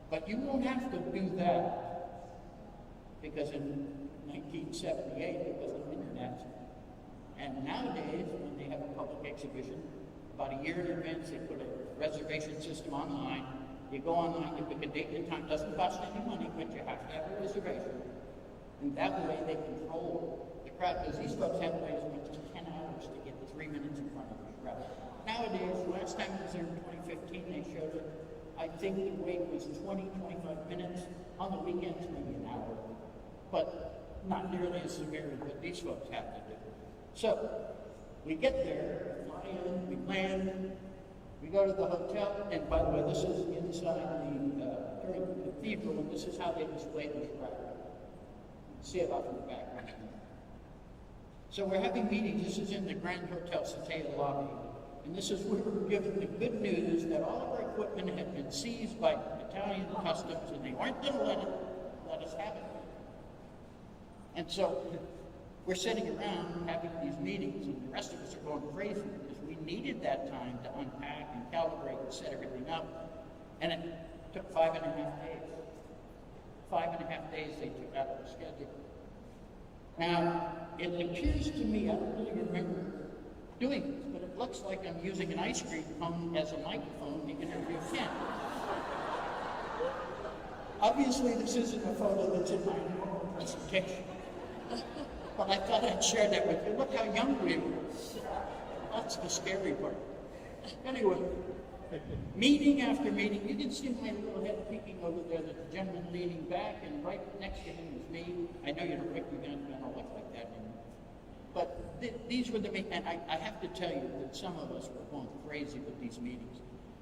but you won't have to do that, because in 1978 there wasn't internet. And nowadays, when they have a public exhibition, about a year in advance, they put a reservation system online. You go online, you pick a date and time. It doesn't cost any money, but you have to have a reservation. And that way they control the crowd, because these folks have to wait as much as 10 hours to get 3 minutes in front of the crowd. Nowadays, last time I was there in 2015, they showed it. I think the wait was 20, 25 minutes. On the weekends, maybe an hour. But not nearly as severe as what these folks have to do. So, we get there, fly in, we land, we go to the hotel, and by the way, this is inside the Turin Cathedral, and this is how they display the Shroud. See it off in the background. So we're having meetings. This is in the Grand Hotel Satella lobby, and this is where we were given the good news that all of our equipment had been seized by Italian customs, and they weren't going to let us have it. And so we're sitting around having these meetings, and the rest of us are going crazy because we needed that time to unpack and calibrate and set everything up. And it took 5.5 days. 5.5 days they took out of the schedule. Now, it appears to me, I don't really remember doing this, but it looks like I'm using an ice cream cone as a microphone to interview Ken. Obviously, this isn't a photo that's in my normal presentation. But I thought I'd share that with you. Look how young we were. That's the scary part. Anyway, meeting after meeting, you can see my little head peeking over there, the gentleman leaning back, and right next to him was me. I know you don't recognize me, I don't look like that anymore. But these were the meetings, and I have to tell you that some of us were going crazy with these meetings.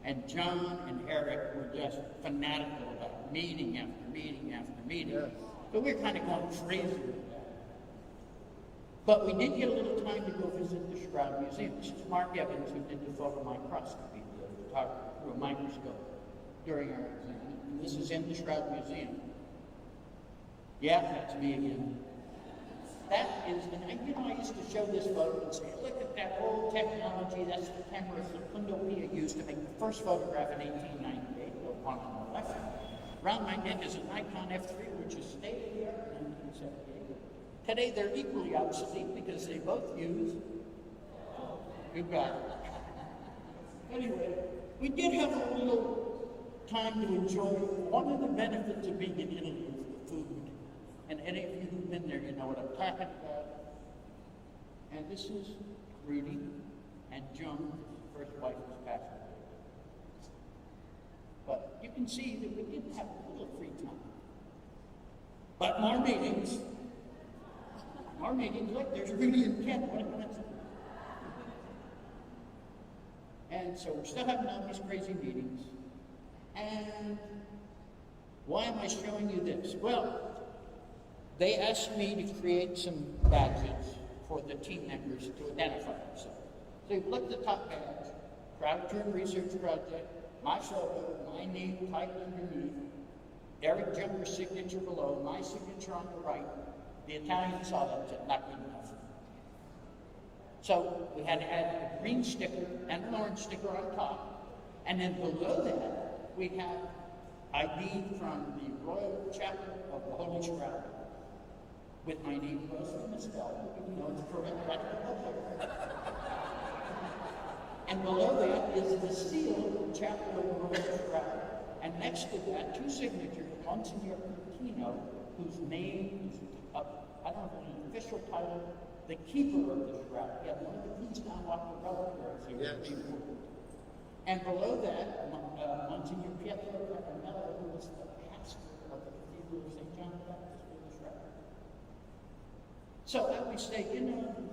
And John and Eric were just fanatical about meeting after meeting after meeting. Yes. So we were kind of going crazy with that. But we did get a little time to go visit the Shroud Museum. This is Mark Evans, who did the photomicroscopy, the photography through a microscope during our exam. And this is in the Shroud Museum. Yeah, that's me again. That is, and I used to show this photo and say, look at that old technology. That's the camera Secundopia used to make the first photograph in 1898, the one on the left. Around my neck is a Nikon F3, which is state-of-the-art in 1978. Today, they're equally obsolete because they both use, you got it. Anyway, we did have a little time to enjoy one of the benefits of being in Italy was the food. And any of you who've been there, you know what I'm talking about. And this is Rudy and Joan, his first wife, was passed away. But you can see that we did have a little free time. But more meetings. More meetings. Look, there's Rudy and Ken. What a coincidence. And so we're still having all these crazy meetings. And why am I showing you this? Well, they asked me to create some badges for the team members to identify themselves. So you look at the top badge, Shroud Turin Research Project, my photo, my name typed underneath, Eric Jumper's signature below, my signature on the right. The Italian saw that and said, not good enough. So we had to add a green sticker and an orange sticker on top. And then below that, we have ID from the Royal Chapel of the Holy Shroud, with my name close to misspelled, even though it's correct right above there. And below that is the seal of the Chapel of the Royal Shroud. And next to that, two signatures, Monsignor Coutinho, whose name is, I don't know an official title, the keeper of the shroud. He had one of the keys down like the reliquaries here. Yes. And below that, Monsignor Pietro Caramello, who was the pastor of the Cathedral of St. John the Baptist for the shroud. So I always say, you know, the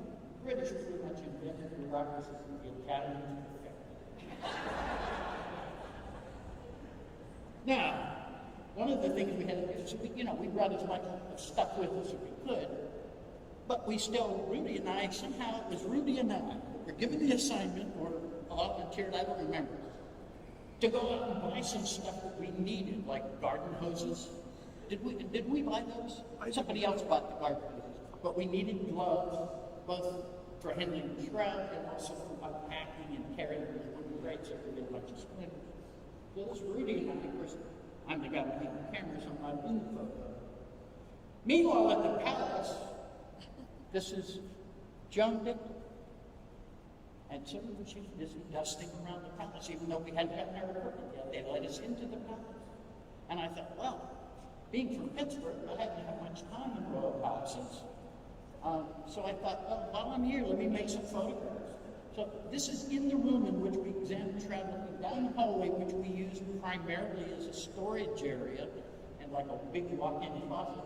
British pretty much invented bureaucracy, the Italians perfected. Now, one of the things we had to do is, we brought as much stuff with us as we could, but we still, Rudy and I, somehow it was Rudy and I were given the assignment, or volunteered, I don't remember, to go out and buy some stuff that we needed, like garden hoses. Did we buy those? Somebody else bought the garden hoses. But we needed gloves, both for handling the shroud and also for unpacking and carrying the wooden crates so we get a bunch of splinters. So this Rudy and I, of course, I'm the guy with the camera, so I'm not in the photo. Meanwhile, at the palace, this is Joan Dichtl. And so she was busy dusting around the palace, even though we hadn't gotten our equipment yet. They let us into the palace. And I thought, well, being from Pittsburgh, I hadn't had much time in royal palaces. So I thought, well, while I'm here, let me make some photographs. So this is in the room in which we examined Shroud, looking down the hallway, which we used primarily as a storage area and like a big walk-in closet.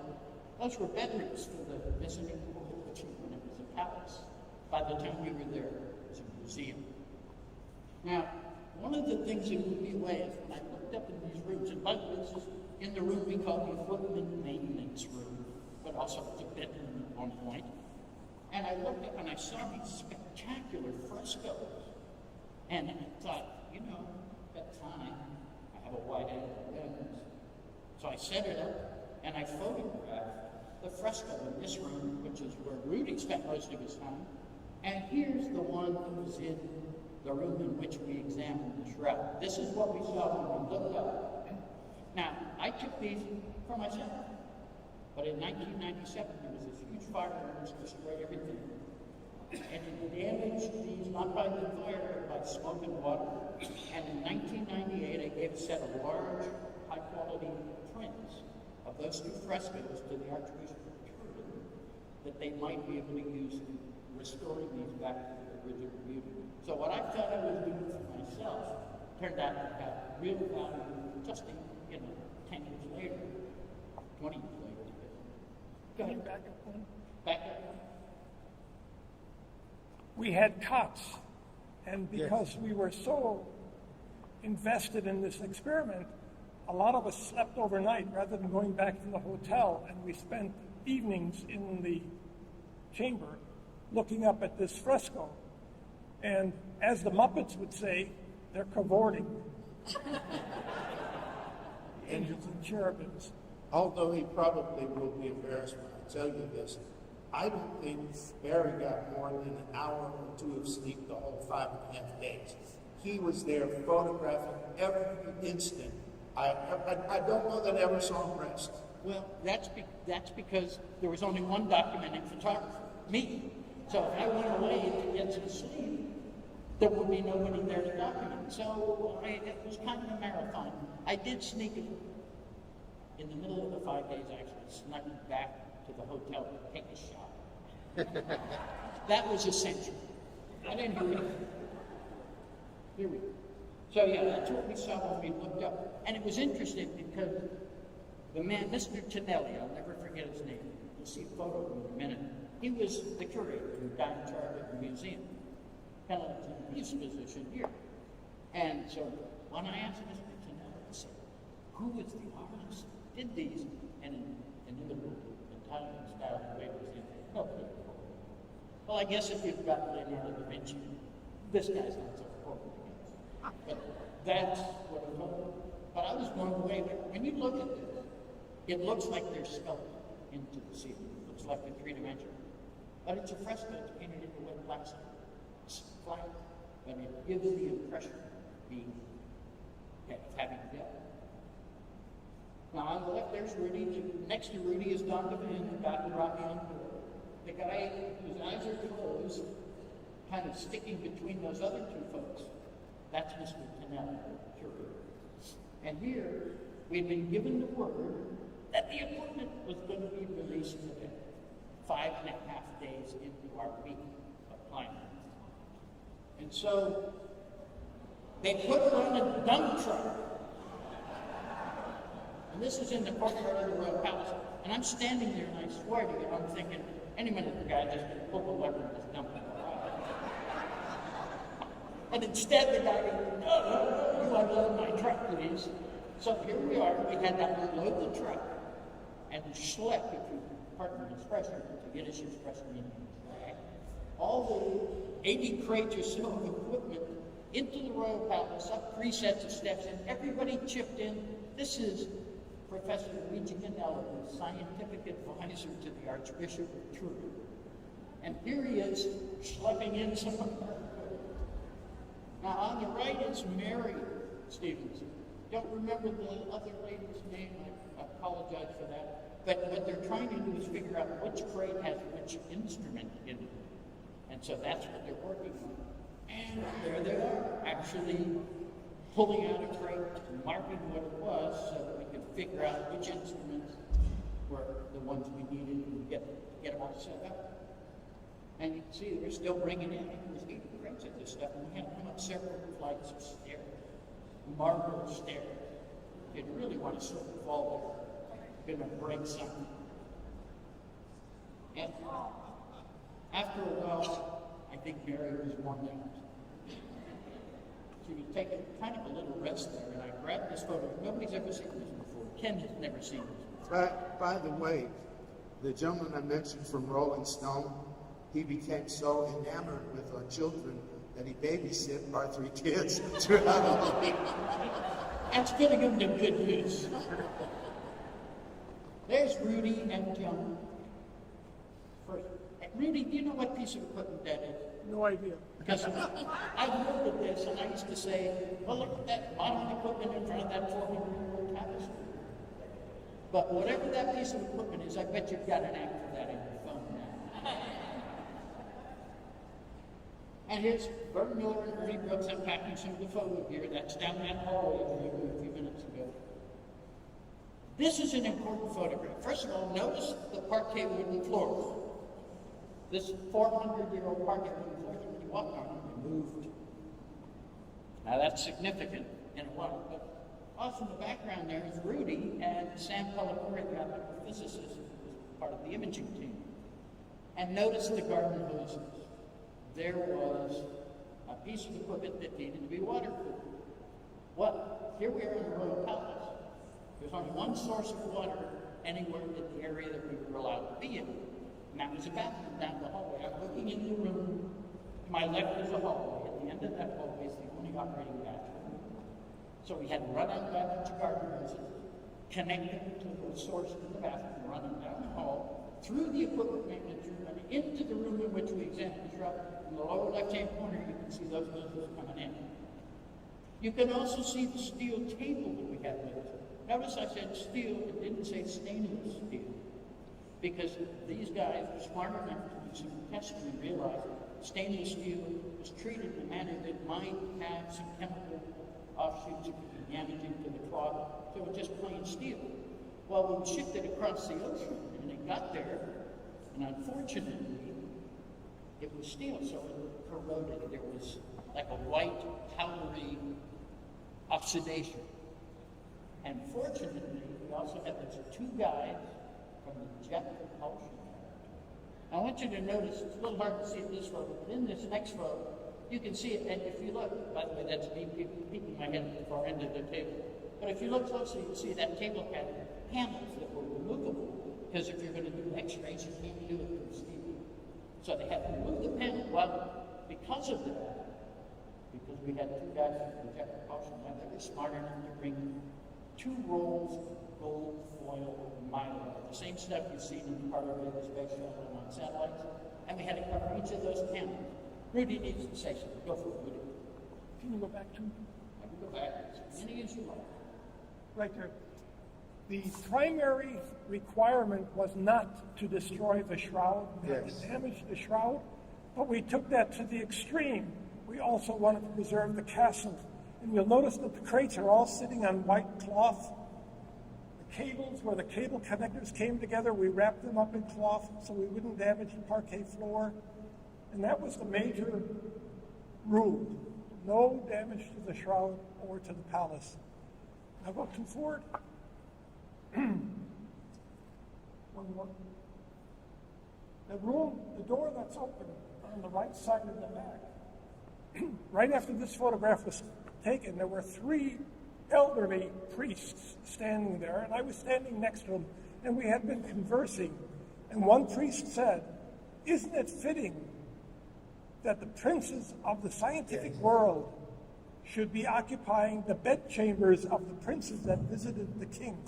Those were bedrooms for the visiting court when it was a palace. By the time we were there, it was a museum. Now, one of the things that blew me away is when I looked up in these rooms, and by the way, this is in the room we call the equipment maintenance room, but also it's a bedroom at one point. And I looked up and I saw these spectacular frescoes. And I thought, at the time, I have a wide-angle lens. So I set it up and I photographed the fresco in this room, which is where Rudy spent most of his time. And here's the one that was in the room in which we examined the shroud. This is what we saw when we looked up. Now, I took these for myself. But in 1997, there was this huge fire that destroyed everything. And it damaged these, not by the fire, but by smoke and water. And in 1998, I gave a set of large, high-quality prints of those two frescoes to the Archbishop of Turin, that they might be able to use in restoring these back to their original beauty. So what I thought I was doing for myself turned out to have real value just in, 10 years later, 20 years later. Go ahead. Back up one. Back up. We had cots, and because we were so invested in this experiment, a lot of us slept overnight rather than going back to the hotel, and we spent evenings in the chamber looking up at this fresco. And as the Muppets would say, they're cavorting. Angels and cherubims. Although he probably will be embarrassed when I tell you this, I don't think Barrie got more than an hour or two of sleep the whole 5.5 days. He was there photographing every instant. I don't know that I ever saw him rest. Well, that's because there was only one documenting photographer, me. So if I went away to get some sleep, there would be nobody there to document. So it was kind of a marathon. I did sneak in the middle of the 5 days, actually snuck back to the hotel to take a shower. That was essential. I didn't do anything. Here we go. So yeah, that's what we saw when we looked up. And it was interesting because the man, Mr. Tonelli, I'll never forget his name. You'll see a photo of him in a minute. He was the curator who got in charge of the museum. Kind of in his position here. And so when I asked Mr. Tonelli, I said, who was the artist who did these? And in the Italian style, the way it was in nobody. Well, I guess if you've got Leonardo da Vinci, this guy's not so important. But that's what it was. But I was blown away. When you look at this, it looks like they're sculpted into the ceiling. It looks like they're three-dimensional. But it's a fresco. It's painted into wet plastic. It's flat, but it gives the impression of having depth. Now on the left, there's Rudy. Next to Rudy is Don DeVin, the guy who brought me on board. The guy whose eyes are closed, kind of sticking between those other two folks. That's Mr. Tonelli, the curator. And here, we've been given the word that the equipment was going to be released today, 5.5 days into our week of climbing. And so, they put her on a dump truck. And this is in the courtyard of the Royal Palace. And I'm standing there, and I swear to you, I'm thinking, any minute the guy just going to pull the lever and just dump it. And instead the guy goes, no, you unload my truck, please. So here we are, we had to unload the truck and schlep, if you pardon the expression, to get us expression in here. All the 80 crates or so of equipment into the Royal Palace, up 3 sets of steps, and everybody chipped in. This is Professor Luigi Canella, the scientific advisor to the Archbishop of Turin. And here he is, schlepping in some of our equipment. Now on the right is Barrie Stevenson. Don't remember the other lady's name, I apologize for that. But what they're trying to do is figure out which crate has which instrument in it. And so that's what they're working on. And there they are, actually pulling out a crate, marking what it was so that we could figure out which instruments were the ones we needed to get them all set up. And you can see they're still bringing in, there's 80 crates of this stuff, and we had to come up several flights of stairs, marble stairs. You'd really want to slip and fall there. You're going to break something. And after a while, I think Barrie was worn out. She was taking kind of a little rest there, and I grabbed this photo. Nobody's ever seen this before. Ken has never seen this before. By the way, the gentleman I mentioned from Rolling Stone, he became so enamored with our children that he babysit our 3 kids throughout the week. That's putting him to good use. There's Rudy and John. First, Rudy, do you know what piece of equipment that is? No idea. Because I've looked at this and I used to say, well, look at that modern equipment in front of that 400-year-old tapestry. But whatever that piece of equipment is, I bet you've got an app for that in your phone now. And here's Bert Miller and Ernie Brooks unpacking some of the photo gear. That's down that hallway a few minutes ago. This is an important photograph. First of all, notice the parquet wooden floors. This 400-year-old parquet wooden floors, when you walk on them, they moved. Now that's significant in a while. But off in the background there is Rudy and Sam Pellicori, the optical physicist, who was part of the imaging team. And notice the garden hoses. There was a piece of equipment that needed to be waterproof. Well, here we are in the Royal Palace. There's only one source of water anywhere in the area that we were allowed to be in. And that was a bathroom down the hallway. I'm looking into the room. To my left is a hallway. At the end of that hallway is the only operating bathroom. So we had to run out by the garden hoses, connect them to the source of the bathroom, running down the hall, through the equipment maintenance room, and into the room in which we examined the shroud. In the lower left-hand corner, you can see those hoses coming in. You can also see the steel table that we had with us. Notice I said steel, it didn't say stainless steel. Because these guys were smart enough to do some testing and realize stainless steel was treated in a manner that might have some chemical offshoots that could be damaging to the cloth. So it was just plain steel. Well, when we shipped it across the ocean and it got there, and unfortunately, it was steel, so it corroded. There was like a white, powdery oxidation. And fortunately, we also had those two guys from the jet propulsion. I want you to notice, it's a little hard to see in this photo, but in this next photo, you can see it, and if you look, by the way, that's me peeking my head at the far end of the table. But if you look closely, you'll see that table had panels that were removable, because if you're going to do x-rays, you can't do it with steel. So they had to remove the panel. Well, because of that, because we had two guys from the jet propulsion lab, they were smart enough to bring 2 rolls of gold foil mylar, the same stuff you've seen in the Carter Space Shuttle and on satellites, and we had to cover each of those panels. Rudy needs to say something. Go for it, Rudy. Can you go back to I can go back as many as you like. right there? The primary requirement was not to destroy the shroud, not to damage the shroud, but we took that to the extreme. We also wanted to preserve the castle. And you'll notice that the crates are all sitting on white cloth. The cables, where the cable connectors came together, we wrapped them up in cloth so we wouldn't damage the parquet floor. And that was the major rule. No damage to the shroud or to the palace. Now go to forward. One more. The room, the door that's open on the right side of the back. Right after this photograph was taken, there were 3 elderly priests standing there, and I was standing next to them, and we had been conversing. And one priest said, "Isn't it fitting that the princes of the scientific world should be occupying the bedchambers of the princes that visited the king?"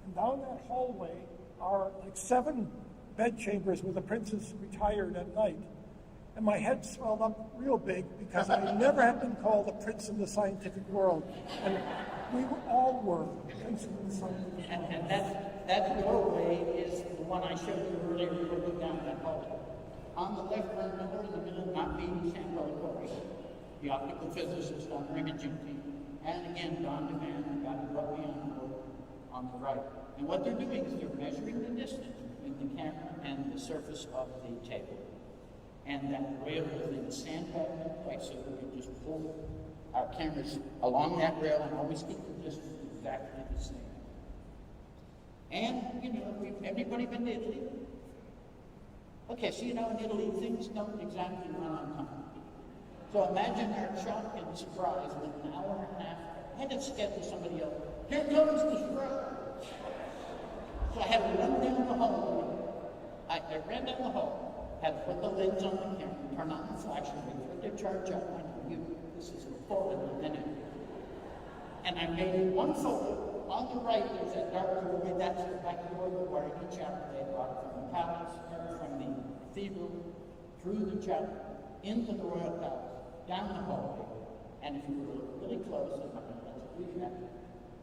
And down that hallway are like 7 bedchambers where the princes retired at night. And my head swelled up real big because I never had been called a prince of the scientific world. And we all were princes of the scientific world. And that doorway is the one I showed you earlier when we looked down that hallway. On the left, remember, in the middle, not being Samuel Corey, the optical physicist on our imaging team. And again, Don DeMann got it right on the right. And what they're doing is they're measuring the distance between the camera and the surface of the table. And that rail is in sandbagged in place, so we can just pull our cameras along that rail and always keep the distance exactly the same. And, you know, everybody been to Italy? Okay, so you know in Italy things don't exactly run on time. So imagine our shock and surprise when an hour and a half ahead of schedule somebody else, "Here comes the Shroud." So I had to run down the hall. I ran down the hall, had to put the lids on the camera, turn on the flash, and put the charge up. I knew this is a forward minute. And I made one photo. On the right, there's that dark doorway. That's the back door where each chapel they brought from the palace, from the cathedral, through the chapel, into the royal palace, down the hallway. And if you were really close, I'm not going to let you do that.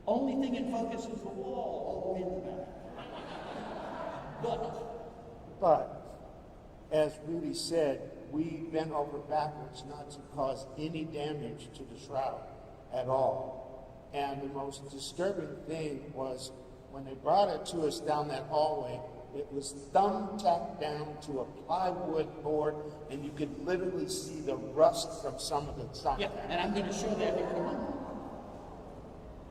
Only thing in focus is the wall all the way in the back. But, as Rudy said, we bent over backwards not to cause any damage to the shroud at all. And the most disturbing thing was when they brought it to us down that hallway, it was thumbtacked down to a plywood board, and you could literally see the rust from some of the stuff. Yeah, and I'm going to show that here in a moment.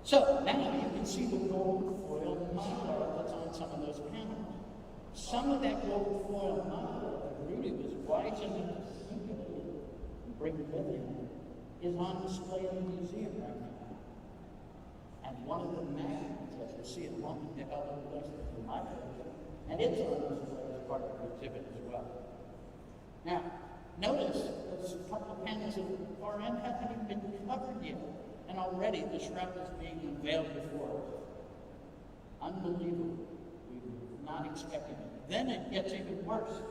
So now you can see the gold foil mylar that's on some of those panels. Some of that gold foil mylar that Rudy was wise enough to manipulate and bring with him is on display in the museum right now. one of the magnets, as you'll see in a moment, they held in place for my collection, and it's on display as part of the exhibit as well. Now, notice those couple of panels at the far end haven't even been covered yet, and already the shroud is being unveiled before us. Unbelievable. We were not expecting it. Then it gets even worse.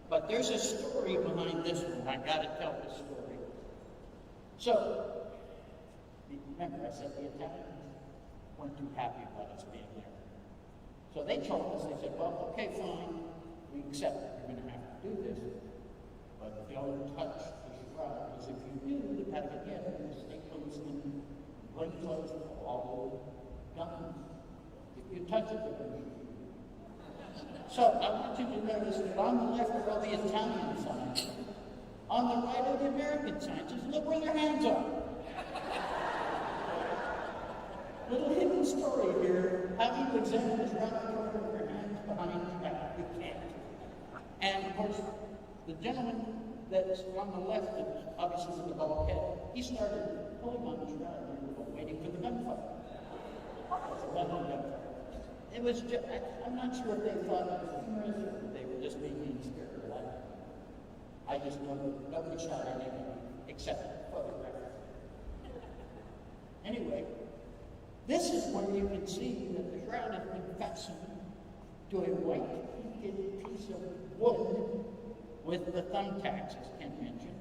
But there's a story behind this one. I gotta tell this story. So, remember I said the Italians weren't too happy about us being there. So they told us, they said, well, okay, fine, we accept it. You're gonna have to do this. But don't touch the shroud, because if you do, you gotta get in the state policemen, plain clothes, all guns. If you touch it, they're gonna shoot you. So I want you to notice that on the left are all the Italian signs. On the right are the American signs. Just look where their hands are. Little hidden story here. How do you examine this right corner with your hands behind your back? You can't. And of course, the gentleman that's on the left, that's obviously with the bald head, he started pulling on the shroud waiting for the gunfire. It was just, I'm not sure if they thought it was humorous or if they were just being mean-spirited. I just know that nobody shot anything except photographers. Anyway, this is where you can see that the shroud has been fastened to a white painted piece of wood with the thumbtacks, as Ken mentioned.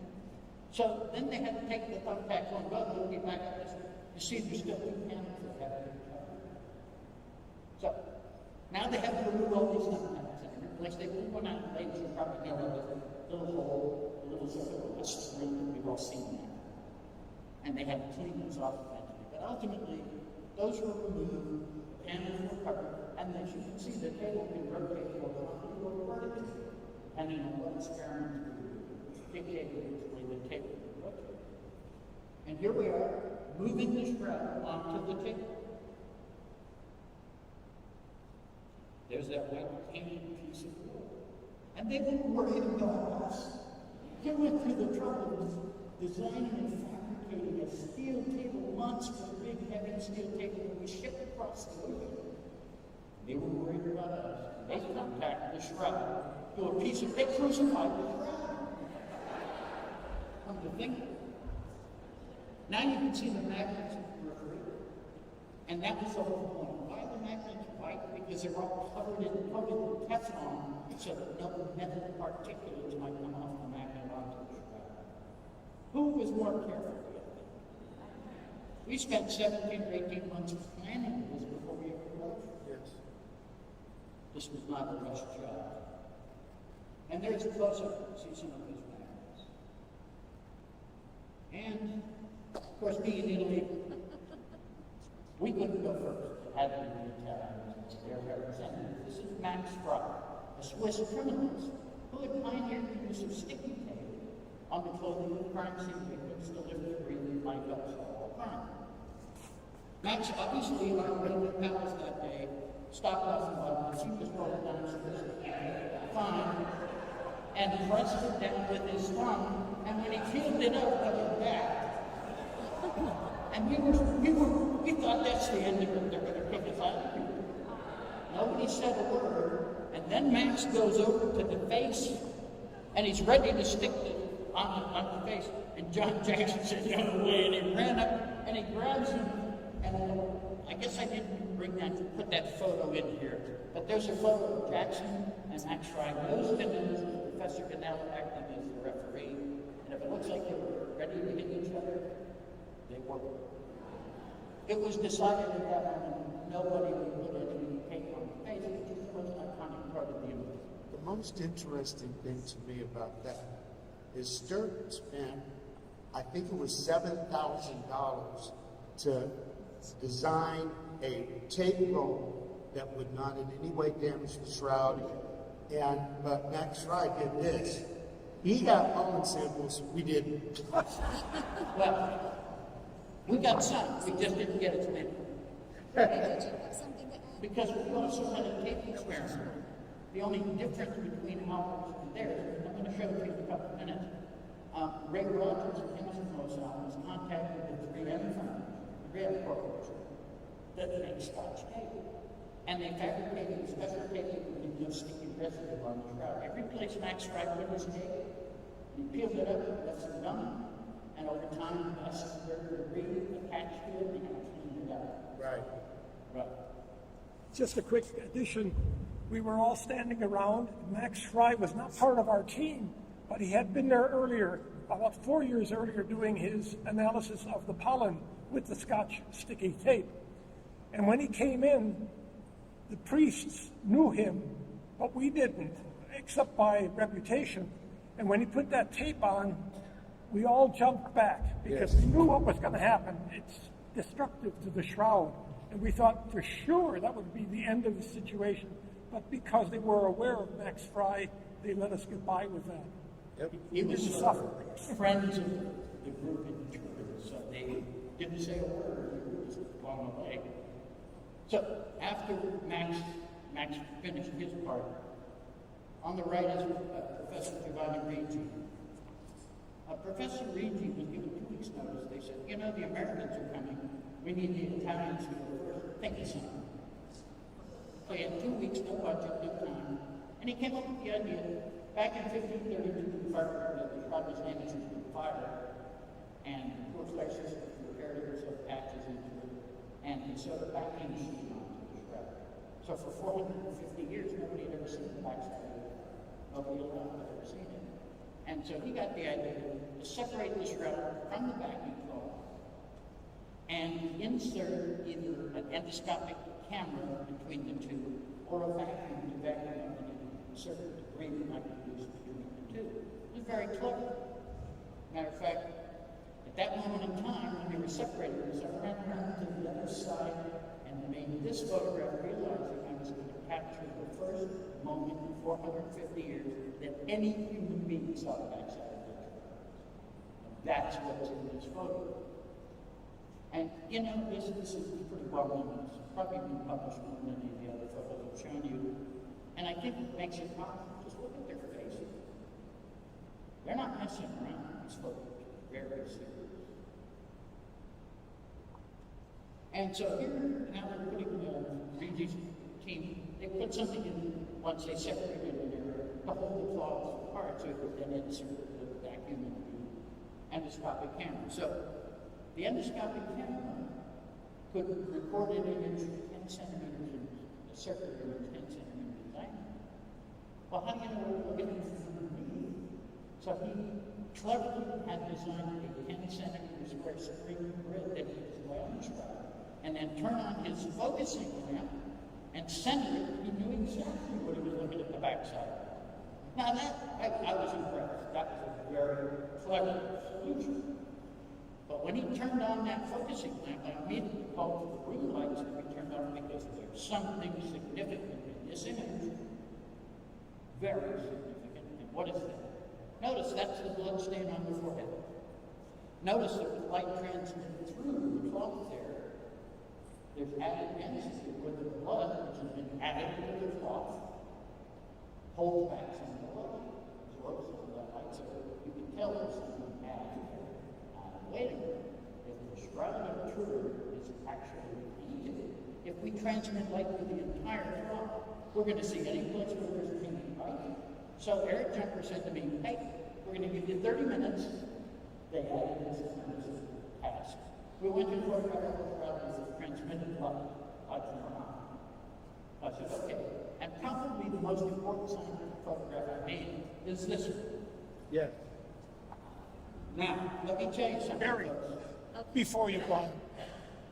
So then they had to take the thumbtacks on, well, we'll get back at this. You see, there's still two panels that have been covered. So now they have to remove all these thumbtacks and replace. They pull one out, ladies will probably know a little hole, a little circle, a string that we've all seen that. And they had to clean those off eventually. But ultimately, those were removed, the panels were covered, and as you can see, the table can rotate horizontally or vertically, depending on what experiments we do, dictated which way the table would rotate. And here we are, moving the shroud onto the table. There's that white painted piece of wood. And they weren't worried about us. They went through the trouble of designing and fabricating a steel table, monster, big, heavy steel table that we shipped across the ocean. They were worried about us. They contacted the shroud to a piece of, they crucified the shroud. Come to think of it. Now you can see the magnets of the periphery. And that was the whole point. Why are the magnets white? Because they're all coated in Teflon so that no metal particulates might come off the magnet onto the shroud. Who was more careful the other day? We spent 17 or 18 months planning this before we ever wrote. Yes. This was not a rushed job. And there's a close-up. See some of these magnets. And, of course, being in Italy, we couldn't go first. It had to be the Italians, their representatives. This is Max Shroud, a Swiss criminalist who had pioneered the use of sticky tape on the clothing of crime scene victims to live free and find out all crime. Max, obviously, on Railway Palace that day, stopped off and bought as he was rolling down Swiss fine and pressed it down with his thumb, and when he peeled it up, put it back. And we thought that's the end of it. They're going to kick us out of here. Nobody said a word. And then Max goes over to the face, and he's ready to stick it on the face. And John Jackson said, "No way!" And he ran up and he grabs him. And I guess I didn't put that photo in here, but there's a photo of Jackson and Max Shroud. Those images with Professor Cannell acting as the referee. And if it looks like they were ready to hit each other, they weren't. It was decided at that moment nobody would put any tape on the face, which is the most iconic part of the image. The most interesting thing to me about that is STURP spent, I think it was $7,000 to design a tape roll that would not in any way damage the shroud. But Max Shroud did this. He got pollen samples, we didn't. Well, we got some, we just didn't get as many. Did you have something to add? Because we also had a tape experiment. The only difference between ours and theirs, I'm going to show it to you in a couple of minutes. Ray Rogers of Chemist was contacted with 3M Fund, the Rail Corporation. that makes Scotch tape. And they fabricated special tape that would give no sticky residue on the shroud. Every place Max Fry put his tape, he peeled it up, left some gum, and over time, us attached to it, and cleaned it up. Right. Right. Just a quick addition. We were all standing around. Max Fry was not part of our team, but he had been there earlier, about 4 years earlier, doing his analysis of the pollen with the Scotch sticky tape. And when he came in, the priests knew him, but we didn't, except by reputation. And when he put that tape on, we all jumped back because we knew what was going to happen. It's destructive to the shroud. And we thought for sure that would be the end of the situation. But because they were aware of Max Fry, they let us get by with that. Yep. He was didn't suffer. friends of the group in Turin, so they didn't say a word. They were just blown away. So after Max finished his part, on the right is Professor Giovanni Ricci. Professor Ricci was given 2 weeks' notice. They said, you know, the Americans are coming. We need the Italians to go first. Think of something. So he had 2 weeks, no budget, no time. And he came up with the idea. Back in 1532, the shroud was named as a fire. And the poor clay sisters repaired it with patches into it. And he sewed a backing sheet onto the shroud. So for 450 years, nobody had ever seen the backside of it. Nobody alive had ever seen it. And so he got the idea to separate the shroud from the backing cloth and insert either an endoscopic camera between the two or a vacuum to vacuum and insert the debris that might be produced between the two. It was very clever. Matter of fact, at that moment in time, when they were separated, I ran around to the other side and made this photograph, realizing I was going to capture the first moment in 450 years that any human being saw the backside of the shroud. That's what's in this photo. And, you know, this is pretty well known. It's probably been published more than any of the other photos I've shown you. And I think it makes it powerful. Just look at their faces. They're not messing around. These photos are very serious. And so here, now they're putting Reggie's team, they put something in once they separated an area to hold the cloths apart so it would then insert the vacuum into the endoscopic camera. So the endoscopic camera could record an image 10 centimeters in a circular image 10 centimeters in diameter. Well, how do you know we're looking from underneath? So he cleverly had designed a 10 centimeter square screen grid that he could lay on the shroud and then turn on his focusing lamp and center it. He knew exactly what he was looking at the backside. Now I was impressed. That was a very clever solution. But when he turned on that focusing lamp, I immediately called for the blue lights to be turned on because there's something significant in this image. Very significant. And what is that? Notice that's the blood stain on the forehead. Notice that the light transmitted through the cloth there. There's added density where the blood, which has been added to the cloth, holds back some of the blood, absorbs some of that light, so you can tell there's something added there. Wait a minute. If the Shroud of Turin is actually painted, if we transmit light through the entire cloth, we're going to see any place where there's painted light. So Eric Jumper said to me, hey, we're going to give you 30 minutes. They added this task. We went to photograph the Shroud with transmitted light, like Nora. I said, okay. And probably the most important scientific photograph I made is this one. Yeah. Now, let me tell you something. Barrie, before you go on,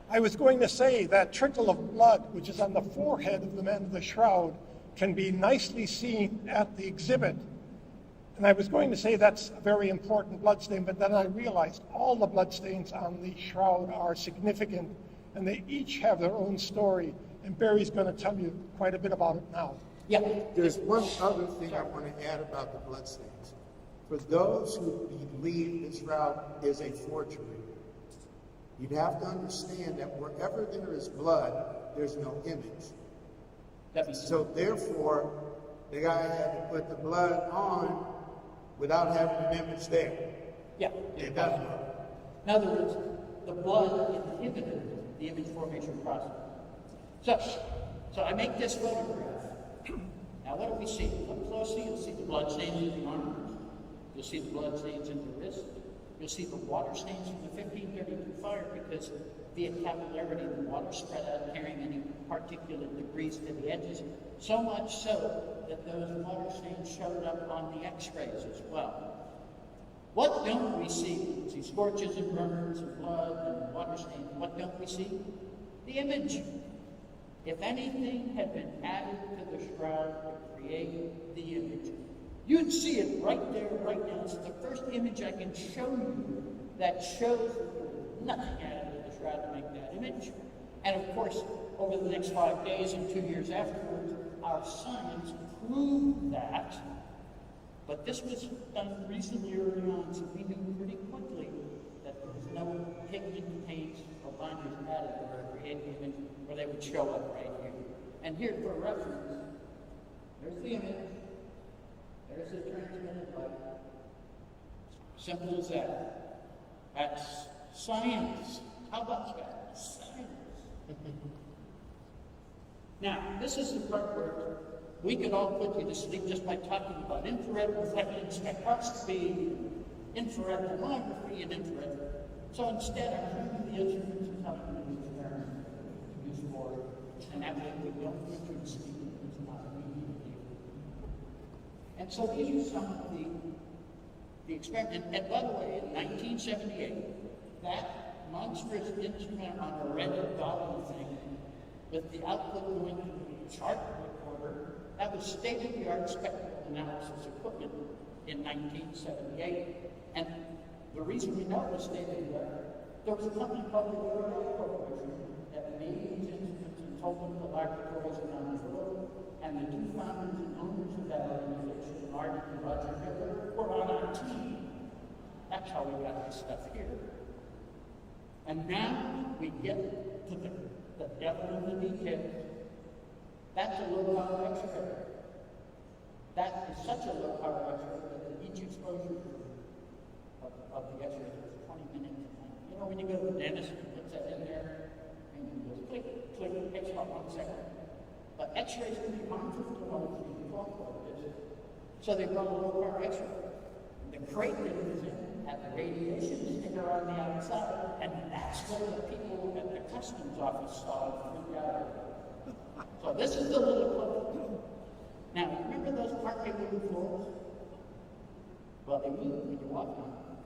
I was going to say that trickle of blood, which is on the forehead of the man of the shroud, can be nicely seen at the exhibit. And I was going to say that's a very important blood stain, but then I realized all the blood stains on the shroud are significant, and they each have their own story. And Barry's going to tell you quite a bit about it now. Yeah. There's one other thing I want to add about the bloodstains. For those who believe this shroud is a forgery, you'd have to understand that wherever there is blood, there's no image. So therefore, the guy had to put the blood on without having an image there. Yeah. It doesn't work. In other words, the blood inhibited the image formation process. So I make this photograph. Now what do we see? Up closely, you'll see the blood stains in the arm. You'll see the blood stains in the wrist. You'll see the water stains from the 1532 fire because via capillarity, the water spread out carrying any particulate debris to the edges, so much so that those water stains showed up on the x-rays as well. What don't we see? We see scorches and burns and blood and water stains. What don't we see? The image. If anything had been added to the shroud to create the image, you'd see it right there, right now. It's the first image I can show you that shows nothing added to the shroud to make that image. And of course, over the next 5 days and 2 years afterwards, our science proved that. But this was done reasonably early on, so we knew pretty quickly that there was no pigment paints or binders added to create the image where they would show up right here. And here, for reference, there's the image. There's the transmitted light. Simple as that. That's science. How about that? Science. Now, this is the part where we could all put you to sleep just by talking about infrared reflected spectroscopy, infrared thermography, and infrared. So instead, I'm showing you the instruments and how to use experiments to use for it. And that way we don't put you to sleep. It's not immediately. And so these are some of the experiments. And by the way, in 1978, that monstrous instrument on a red dolly thing with the output going to the chart recorder, that was state-of-the-art spectral analysis equipment in 1978. And the reason we know it was state-of-the-art, there was a company called the Shroud Corporation that made these instruments and told them to laboratories around the world. And the two founders and owners of that organization, Marty and Roger Dichtl, were on our team. That's how we got this stuff here. And now we get to the devil in the details. That's a low-power X-ray. That is such a low-power X-ray that each exposure of the X-ray is 20 minutes. You know, when you go to the dentist and puts that in there, and you just click, click, it takes about 1 second. But X-rays can be harmful to others when you talk about this. So they brought a low-power X-ray. The crate that it was in had the radiation sticker on the outside, and that's what the people at the customs office saw and freaked out. So this is the little club. Now, remember those parquet wooden floors? Well, they move when you walk on them.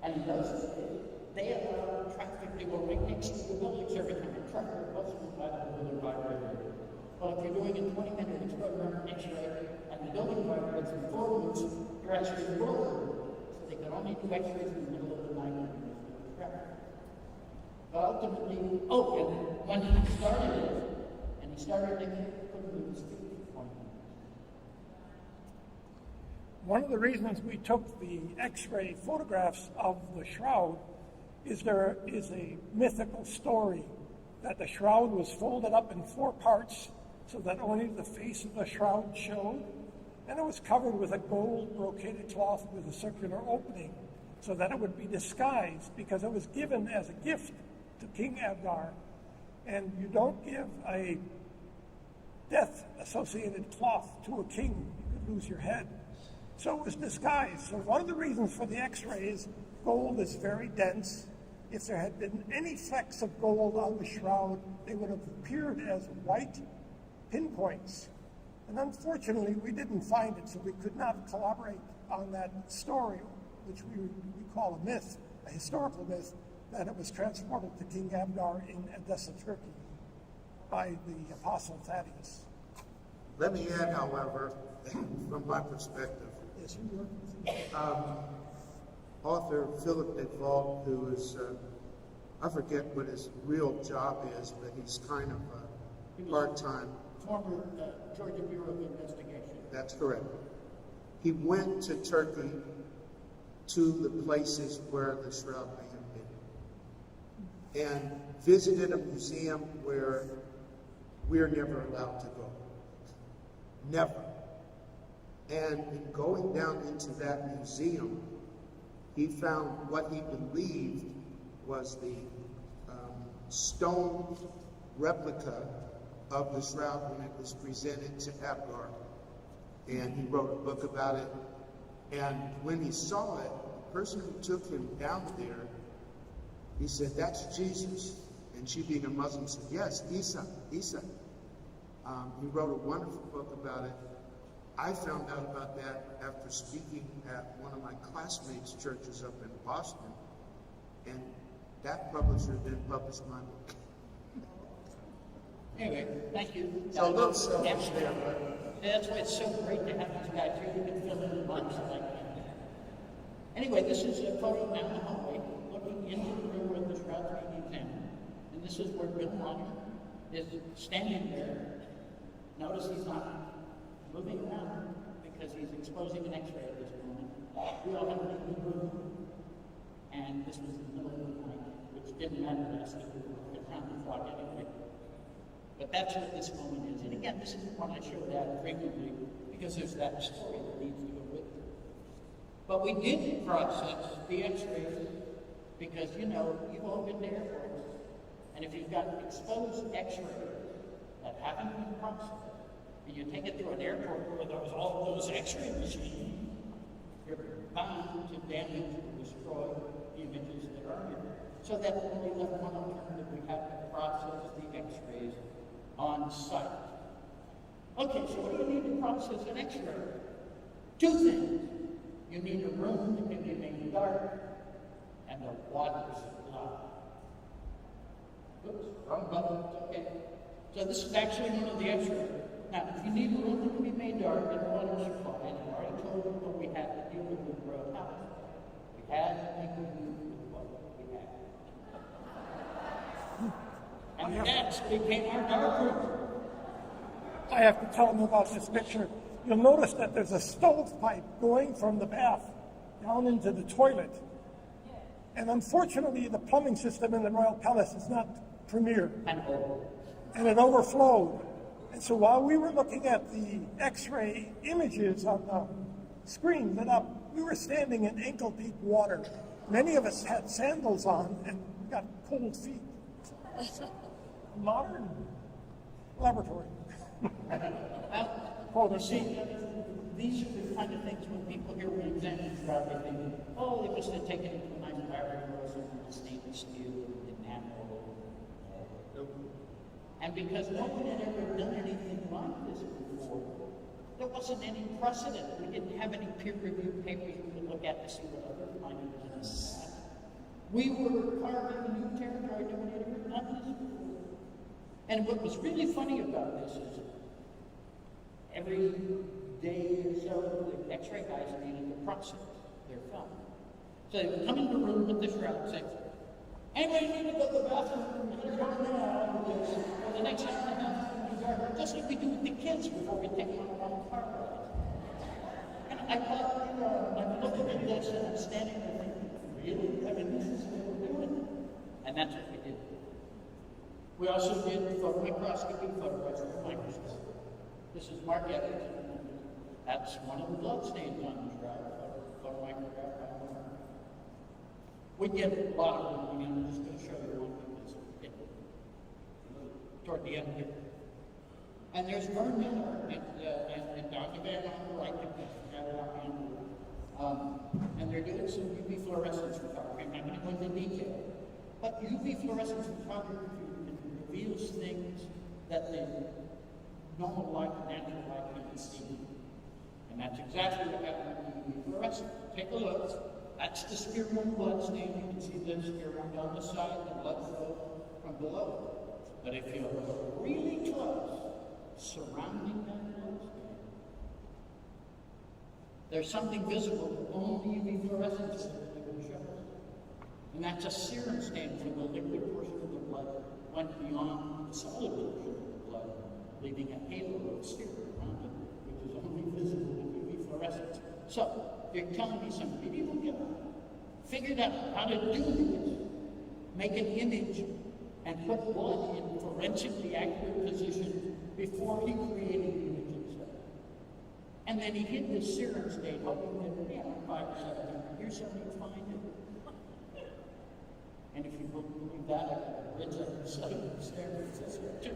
And in those days, they allow traffic to go right next to the buildings every time a truck or bus goes by the building vibrator. Well, if you're doing a 20-minute experiment X-ray and the building vibrates in forwards, you're actually forward. So they could only do X-rays in the middle of the night when there's no traffic. But ultimately, and when he started it, he started to put him in his feet for 20 minutes. One of the reasons we took the X-ray photographs of the shroud is there is a mythical story that the shroud was folded up in 4 parts so that only the face of the shroud showed, and it was covered with a gold brocaded cloth with a circular opening so that it would be disguised because it was given as a gift to King Abgar, and you don't give a death-associated cloth to a king, you could lose your head. So it was disguised. So one of the reasons for the X-ray is gold is very dense. If there had been any flecks of gold on the shroud, they would have appeared as white pinpoints. And unfortunately, we didn't find it, so we could not collaborate on that story, which we call a myth, a historical myth, that it was transported to King Abgar in Edessa, Turkey, by the Apostle Thaddeus. Let me add, however, from my perspective, author Philip Dichtl, who is, I forget what his real job is, but he's kind of part-time. Former Georgia Bureau of Investigation. That's correct. He went to Turkey to the places where the shroud may have been and visited a museum where we're never allowed to go. Never. And in going down into that museum, he found what he believed was the stone replica of the Shroud when it was presented to Abgar. And he wrote a book about it. And when he saw it, the person who took him down there, he said, "That's Jesus." And she, being a Muslim, said, "Yes, Isa, Isa." He wrote a wonderful book about it. I found out about that after speaking at one of my classmates' churches up in Boston, and that publisher then published my book. Anyway, thank you. So a little selfish there, That's why it's so great to have these guys here. You can fill in the blanks like that. Anyway, this is a photo down the hallway, looking into the room where the Shroud's being examined. And this is where Bill Monitor is standing there. Notice he's not moving around because he's exposing an X-ray at this moment. We all have to leave the room. And this was in the middle of the night, which didn't matter to us because we were around the clock anyway. But that's what this moment is. And again, this is one I show that frequently because there's that story that needs to go with it. But we did process the X-rays because, you know, you've all been to airports. And if you've got exposed X-rays that haven't been processed, and you take it to an airport where there's all those X-ray machines, you're bound to damage or destroy images that are in it. So that only left one alternative. We have to process the X-rays on site. Okay, so what do you need to process an X-ray? Two things. You need a room that can be made dark and a water supply. Oops, wrong button. Okay. So this is actually one of the X-rays. Now, if you need a room that can be made dark and a water supply, and I already told you what we had to deal with Royal Palace. We had to make a do with what we had. And that became our dark room. I have to tell them about this picture. You'll notice that there's a stovepipe going from the bath down into the toilet. And unfortunately, the plumbing system in the Royal Palace is not premier. And it overflowed. And so while we were looking at the X-ray images on the screen lit up, we were standing in ankle-deep water. Many of us had sandals on and got cold feet. Modern laboratory. Well, you see, these are the kind of things when people hear we examine Shroud, they think, oh, they must have taken it to my barriers and stainless steel and enamel. And because no one had ever done anything like this before, there wasn't any precedent. We didn't have any peer-reviewed papers we could look at to see what other findings had. We were carving a new territory, no one had ever done this before. And what was really funny about this is every day or so, the X-ray guys needed to process their film. So they would come into the room with the Shroud and say, anybody need to go to the bathroom? We're going now. For the next hour and a half, just like we do with the kids before we take them on a long car ride. And I thought, you know, I'm looking at this and I'm standing there thinking, really? I mean, this is what we're doing. And that's what we did. We also did photomicroscopy, photoresident microscope. This is Mark Evans. That's one of the blood stains on the Shroud, photomicrograph. We did a lot of them. I'm just going to show you one because toward the end here. And there's Vern Miller and Dr. Van on the right, and they're doing some UV fluorescence photography. I'm not going to go into detail, but UV fluorescence photography reveals things that the normal light, natural light can't see. And that's exactly what happened with UV fluorescence. Take a look. That's the spherical blood stain. You can see the spherical down the side, the blood flow from below. But if you look really close, surrounding that blood stain, there's something visible that only UV fluorescence will show. And that's a serum stain from the liquid portion of the blood went beyond the solid portion of the blood, leaving a halo of serum around it, which is only visible with UV fluorescence. So, you're telling me some medieval guy figured out how to do this, make an image, and put blood in forensically accurate position before he created the image itself. And then he hid this serum stain, hoping that 5 or 7 years somebody would find it. And if you believe that, I got a bridge on the side of the stairs too.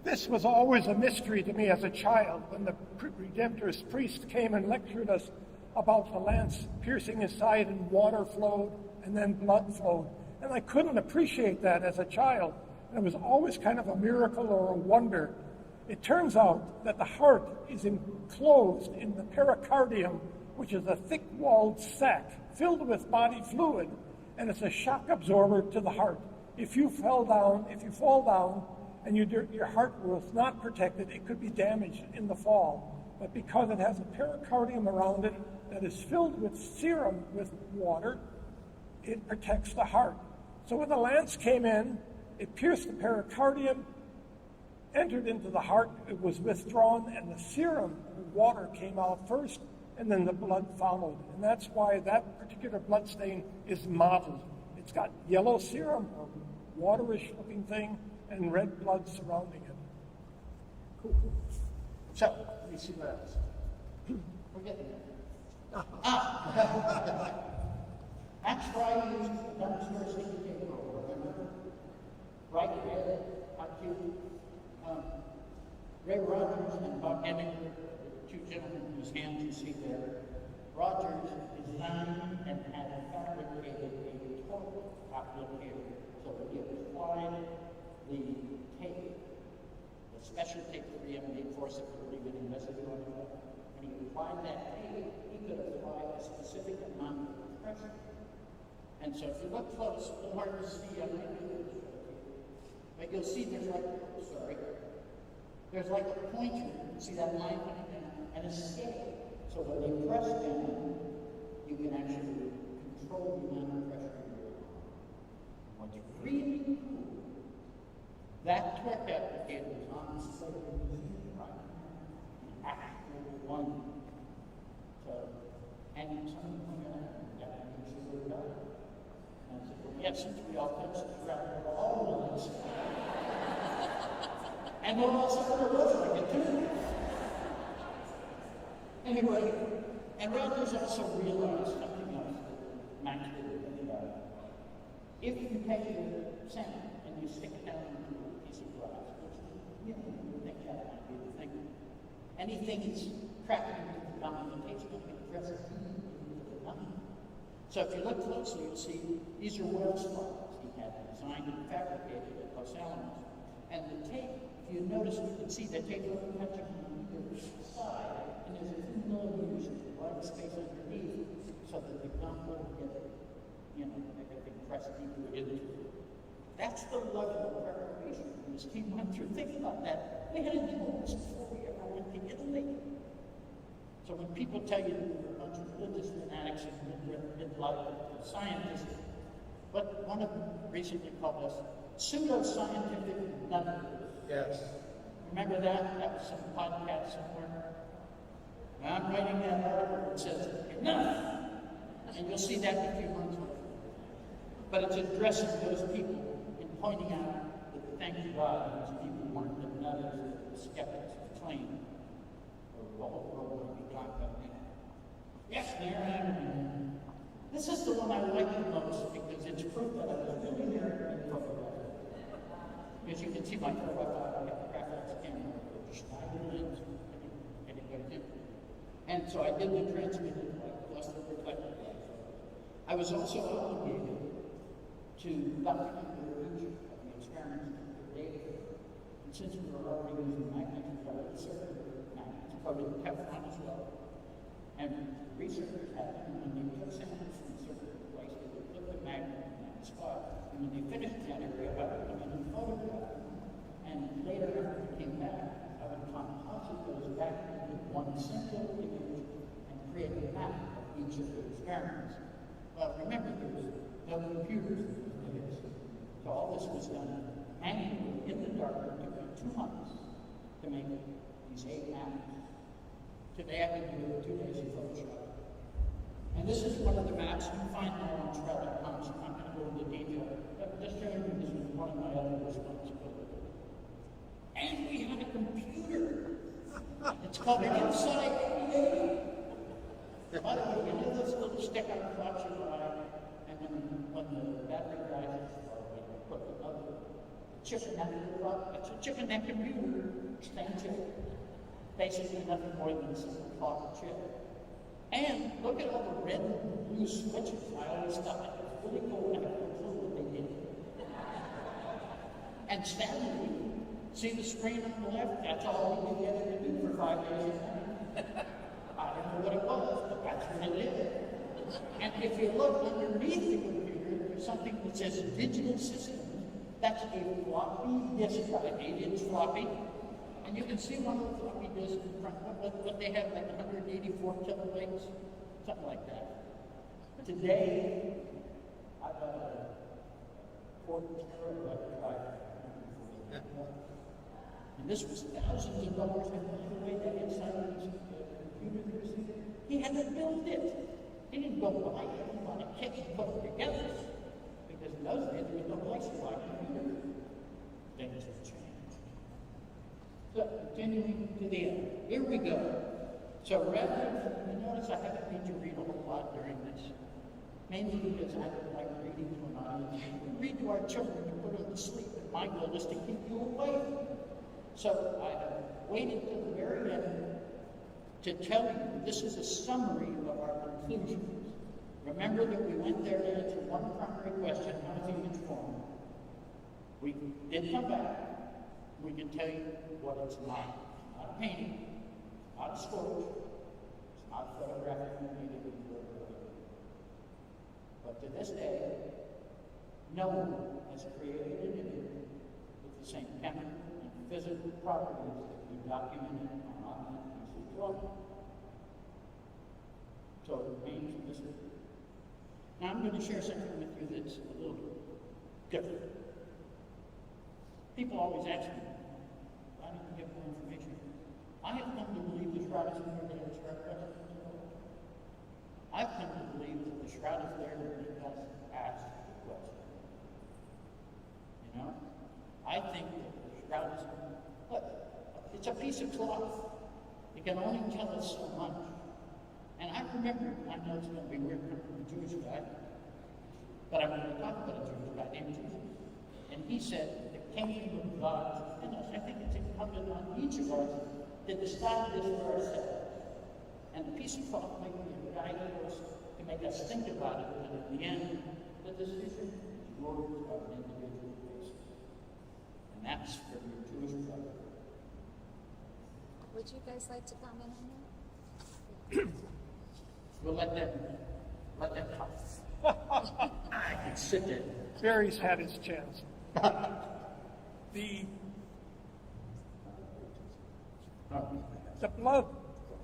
This was always a mystery to me as a child when the Redemptorist priest came and lectured us about the lance piercing his side and water flowed and then blood flowed. And I couldn't appreciate that as a child. And it was always kind of a miracle or a wonder. It turns out that the heart is enclosed in the pericardium, which is a thick-walled sac filled with body fluid, and it's a shock absorber to the heart. If you fall down and your heart was not protected, it could be damaged in the fall. But because it has a pericardium around it that is filled with serum with water, it protects the heart. So when the lance came in, it pierced the pericardium, entered into the heart, it was withdrawn, and the serum, the water, came out first, and then the blood followed. And that's why that particular blood stain is mottled. It's got yellow serum, or waterish looking thing, and red blood surrounding it. Cool. So, let me see what else. We're getting there. That's why I used the dumpster sticky tape over, remember? Right there, Ray Rogers and Bob Henning, the two gentlemen whose hands you see there. Rogers designed and had fabricated a total applicator so that he applied the tape, the special tape that we have made for us if we're leaving a message on it. When he applied that tape, he could apply a specific amount of pressure. And so if you look close, it's hard to see, but you'll see there's like a pointer, see that line coming down, and a scale. So when they press down, you can actually control the amount of pressure in your arm. What's really cool, that torque applicator is on the side of the machine, right? The actual one. So, and someone pointed out, that makes it work out. And I said, well, yes, since we all touch the Shroud, we're all ones. And we're all sort of like it too. Anyway, and Rogers also realized something else that Max didn't think about. If you take a sand and you stick it down into a piece of glass, which you would think that might be the thing. Anything that's cracking into the gum, it takes going to press it into the gum. So if you look closely, you'll see these are weld spots he had designed and fabricated at Los Alamos. And the tape, if you notice, you can see the tape touching on either side, and there's a few millimeters of white space underneath so that the gum will get, everything pressed deeper into it. That's the level of preparation this team went through. Think about that. They had to do this before we ever went to Italy. So when people tell you we're a bunch of religious fanatics and midlife scientists, but one of them recently called us pseudoscientific nutters. Yes. Remember that? That was some podcast somewhere. And I'm writing that article that says, enough! And you'll see that in a few months. But it's addressing those people and pointing out that, thank God, those people weren't the nutters that the skeptics claim. Or the whole world would be talking about now. Yes, there I am. This is the one I like the most because it's proof that I was really there in photograph. As you can see, my graphics camera, Schneider lens, anybody did. And so I did the transmitted light plus the reflected light. I was also obligated to document the origin of the experiments and the data. And since we were already using magnets, I would circuit magnets, coated with Teflon as well. And researchers had them, when they took samples from a certain place, they would put the magnet in that spot. And when they finished that area, I would come in and photograph them. And later, after we came back, I would composite those back into one simple image and create a map of each of the experiments. Well, remember, there was no computers in those days. So all this was done manually in the dark. It took me 2 months to make these 8 maps. Today I can do it in 2 days in Photoshop. And this is one of the maps you can find now on Shroud.com, so I'm not going to go into detail. But just showing you this was one of my other responsibilities. And we had a computer. It's called an Inside 88. By the way, you know those little stick-on clocks you buy, and when the battery dies, or when you put another chip in that chip in that computer, same chip. Basically nothing more than a simple clock chip. And look at all the red and blue switches. I always thought that was really cool. I had no clue what they did. And sadly, see the screen on the left? That's all we could get it to do for 5 days. I don't know what it was, but that's what it is. And if you look underneath the computer, there's something that says digital systems. That's a floppy disk drive, 8-inch floppy. And you can see one of the floppy disks in front. What they have, like 184 kilobytes, something like that. Today, I've got a 4 terabyte drive. And this was thousands of dollars. And by the way, that inside of this computer that you see, he had to build it. He didn't go buy it. He bought a kit and put it together. Because in those days, there was no place to buy a computer. Things have changed. So, continuing to the end. Here we go. So rather, you notice I haven't made you read a whole lot during this. Mainly because I don't like reading to an audience. We read to our children to put them to sleep, and my goal is to keep you awake. So I have waited till the very end to tell you this is a summary of our conclusions. Remember that we went there to answer one primary question, how is he informed? We did come back. We can tell you what it's not. It's not a painting, it's not a sculpture, it's not photographic medium. But to this day, no one has created an image with the same chemical and physical properties that we documented on augmented pieces of drawing. So it remains a mystery. Now I'm going to share something with you that's a little different. People always ask me, why don't you get more information? I have come to believe the shroud is more than a shroud. I've come to believe that the shroud is there to make us ask the question. You know? I think that the shroud is, look, it's a piece of cloth. It can only tell us so much. And I remember, I know it's going to be weird coming from a Jewish guy, but I'm going to talk about a Jewish guy named Jesus. And he said, the kingdom of God is within us. I think it's incumbent on each of us to decide this for ourselves. And the piece of cloth might be a guide for us to make us think about it, but in the end, the decision is yours on an individual basis. And that's for your Jewish brother. Would you guys like to comment on that? We'll let them talk. I can sit there. Barrie's had his chance. The blood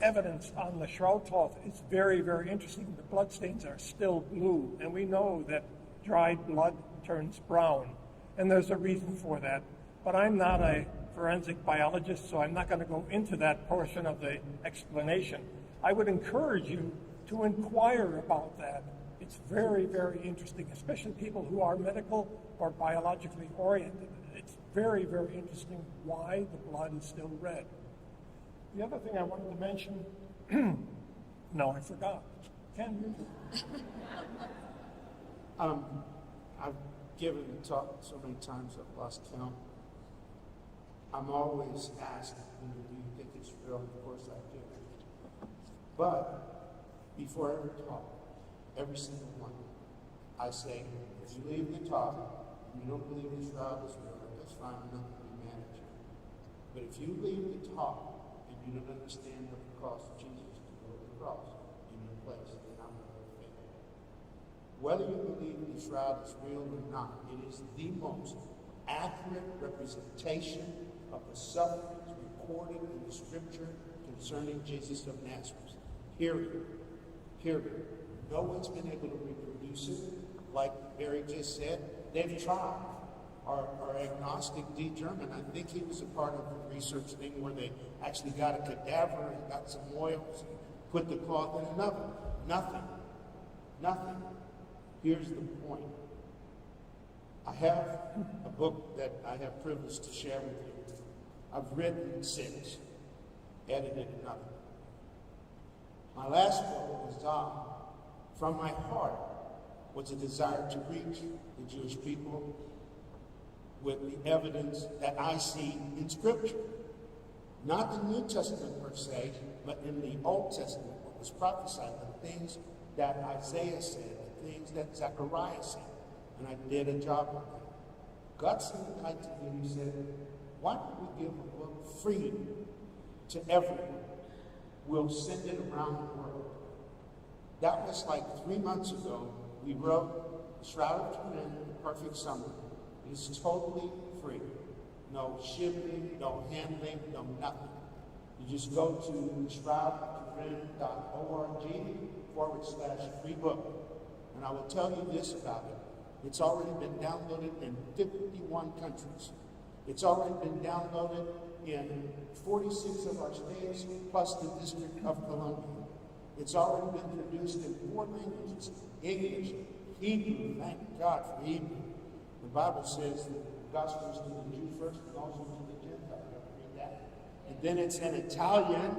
evidence on the shroud cloth is very, very interesting. The blood stains are still blue, and we know that dried blood turns brown, and there's a reason for that. But I'm not a forensic biologist, so I'm not going to go into that portion of the explanation. I would encourage you to inquire about that. It's very, very interesting, especially people who are medical or biologically oriented. It's very, very interesting why the blood is still red. The other thing I wanted to mention, no, I forgot. Ken, you? I've given the talk so many times I've lost count. I'm always asked, do you think it's real? Of course I do. But before I ever talk, every single one, I say, if you leave the talk and you don't believe the shroud is real, that's fine, I'm not going to be mad at you. But if you leave the talk and you don't understand what it cost Jesus to go to the cross in your place, then I'm going to fail. Whether you believe the shroud is real or not, it is the most accurate representation of the sufferings recorded in the scripture concerning Jesus of Nazareth. Period. Period. No one's been able to reproduce it. Like Barrie just said, they've tried. Our agnostic D. German, I think he was a part of a research thing where they actually got a cadaver and got some oils and put the cloth in an oven. Nothing. Nothing. Here's the point. I have a book that I have privilege to share with you. I've written 6, edited another. My last book was from my heart was a desire to reach the Jewish people with the evidence that I see in Scripture. Not the New Testament per se, but in the Old Testament, what was prophesied, the things that Isaiah said, the things that Zechariah said. And I did a job on that. God sent a guy to me and he said, why don't we give a book free to everyone? We'll send it around the world. That was like 3 months ago. We wrote Shroud of Turin, the perfect summary. It is totally free. No shipping, no handling, no nothing. You just go to shroudofturin.org/free book. And I will tell you this about it. It's already been downloaded in 51 countries. It's already been downloaded in 46 of our states, plus the District of Columbia. It's already been produced in 4 languages: English, Hebrew, thank God for Hebrew. The Bible says that the gospel is to the Jew first and also to the Gentile. You ever read that? And then it's in Italian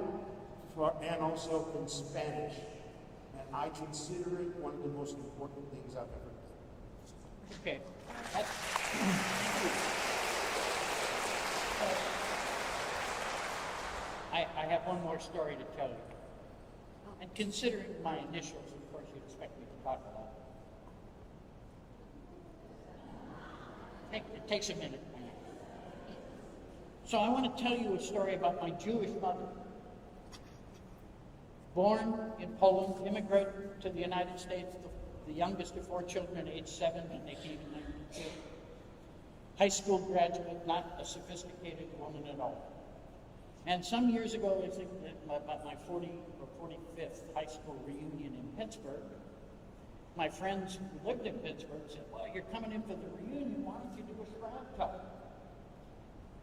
and also in Spanish. And I consider it one of the most important things I've ever done. Okay. I have one more story to tell you. And considering my initials, of course, you'd expect me to talk a lot. It takes a minute. So I want to tell you a story about my Jewish mother. Born in Poland, immigrated to the United States, the youngest of 4 children, age 7, when they came in 1992. High school graduate, not a sophisticated woman at all. And some years ago, I think about my 40 or 45th high school reunion in Pittsburgh, my friends who lived in Pittsburgh said, well, you're coming in for the reunion, why don't you do a Shroud talk?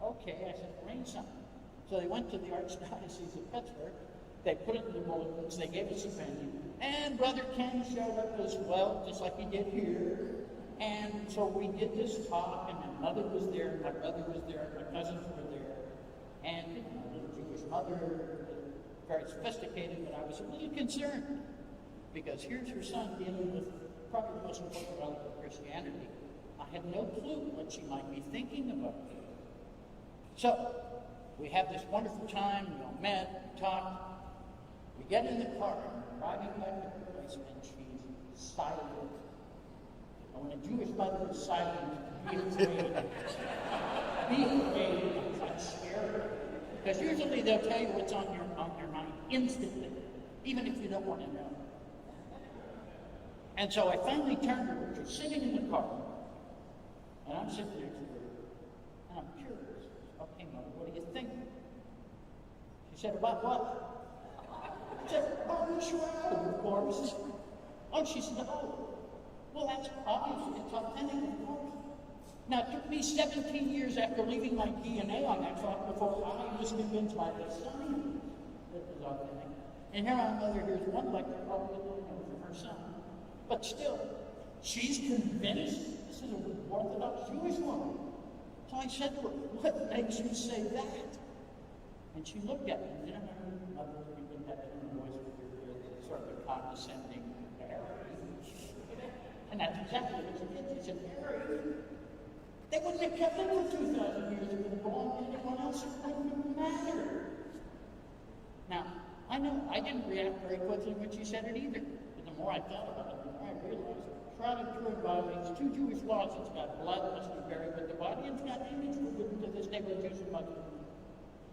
Okay, I said, arrange something. So they went to the Archdiocese of Pittsburgh, they put it in the bulletins, they gave us a venue, and Brother Ken showed up as well, just like he did here. And so we did this talk, and my mother was there, my brother was there, my cousins were there, and you know, the Jewish mother, very sophisticated, but I was a little concerned, because here's her son dealing with probably the most important element of Christianity. I had no clue what she might be thinking about. So, we have this wonderful time, we all met, talked. We get in the car, and we're driving back to her place, and she's silent. And when a Jewish mother is silent, be afraid. Be afraid. It's like scary. Because usually they'll tell you what's on your mind instantly, even if you don't want to know. And so I finally turned to her, she's sitting in the car, and I'm sitting next to her, and I'm curious. Okay, Mother, what do you think? She said, about what? I said, Barrie Schwortz, of course. Oh, she said, oh, well, that's obvious, it's authentic, of course. Now, it took me 17 years after leaving my DNA on that thought before I was convinced by the science that it was authentic. And here my mother hears one lecture, probably from her son. But still, she's convinced this is an Orthodox Jewish woman. So I said to her, what makes you say that? And she looked at me, and then her mother even had that voice with her sort of a condescending Barrie. And that's exactly what she did. She said, Barrie, they wouldn't have kept it for 2,000 years if it had belonged to anyone else. It wouldn't matter. Now, I know I didn't react very quickly when she said it either. But the more I thought about it, the more I realized Shroud of Turin violates 2 Jewish laws. It's got blood must be buried with the body, and it's got image forbidden to this day with Jews and Muslims.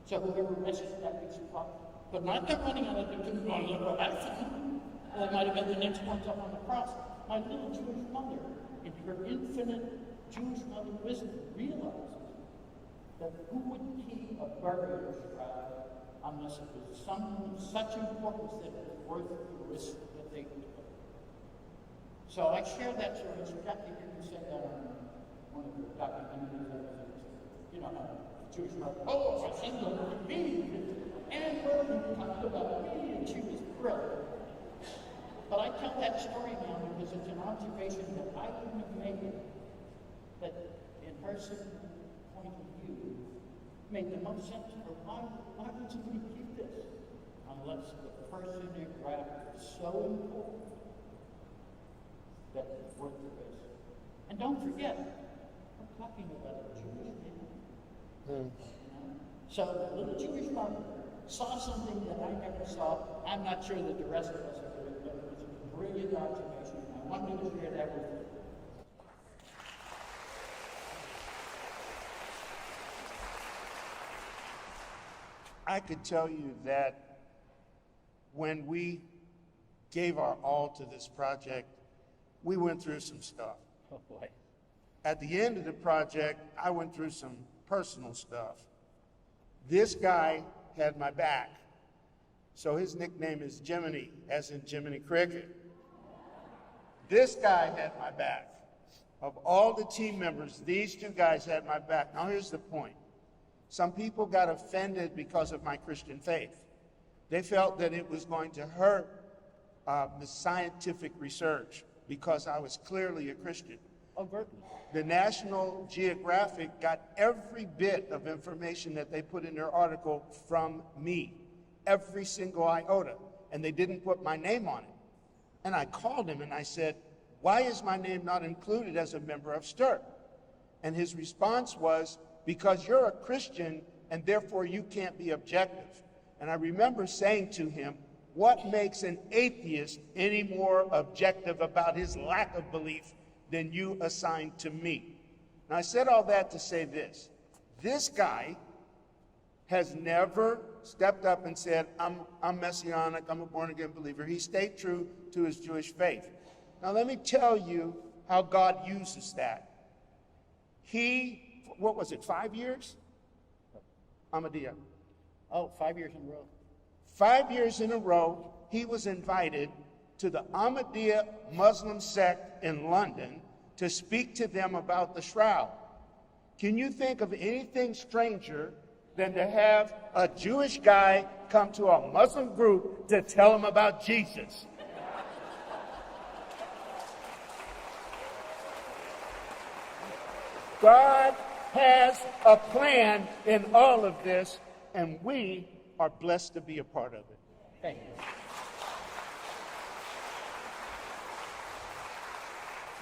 So whoever messes with that piece of property. But not them running out of the tomb on the bathroom. Well, it might have been the next ones up on the cross. My little Jewish mother, in her infinite Jewish mother wisdom, realizes that who would keep a burial shroud unless it was something of such importance that it was worth the risk that they took. So I share that story. So Jackie didn't say that on one of the documentaries. You know, Jewish mother, oh, I think look at me. And Rudy talked about me, and she was thrilled. But I tell that story now because it's an observation that I wouldn't have made, that in her certain point of view, made the most sense for why would somebody keep this? Unless the person in graft is so important that it's worth the risk. And don't forget, I'm talking about a Jewish man. So the little Jewish mother saw something that I never saw. I'm not sure that the rest of us agree, but it was a brilliant observation. I wanted to share that with you. I could tell you that when we gave our all to this project, we went through some stuff. Oh boy. At the end of the project, I went through some personal stuff. This guy had my back. So his nickname is Jiminy, as in Jiminy Cricket. This guy had my back. Of all the team members, these two guys had my back. Now here's the point. Some people got offended because of my Christian faith. They felt that it was going to hurt the scientific research because I was clearly a Christian. Overtly. The National Geographic got every bit of information that they put in their article from me, every single iota, and they didn't put my name on it. And I called him and I said, why is my name not included as a member of STURP? And his response was, because you're a Christian and therefore you can't be objective. And I remember saying to him, what makes an atheist any more objective about his lack of belief than you assigned to me? And I said all that to say this. This guy has never stepped up and said, I'm Messianic, I'm a born-again believer. He stayed true to his Jewish faith. Now let me tell you how God uses that. What was it, 5 years? Ahmadiyya. Oh, 5 years in a row. 5 years in a row, he was invited to the Ahmadiyya Muslim sect in London to speak to them about the Shroud. Can you think of anything stranger than to have a Jewish guy come to a Muslim group to tell them about Jesus? God has a plan in all of this, and we are blessed to be a part of it. Thank you.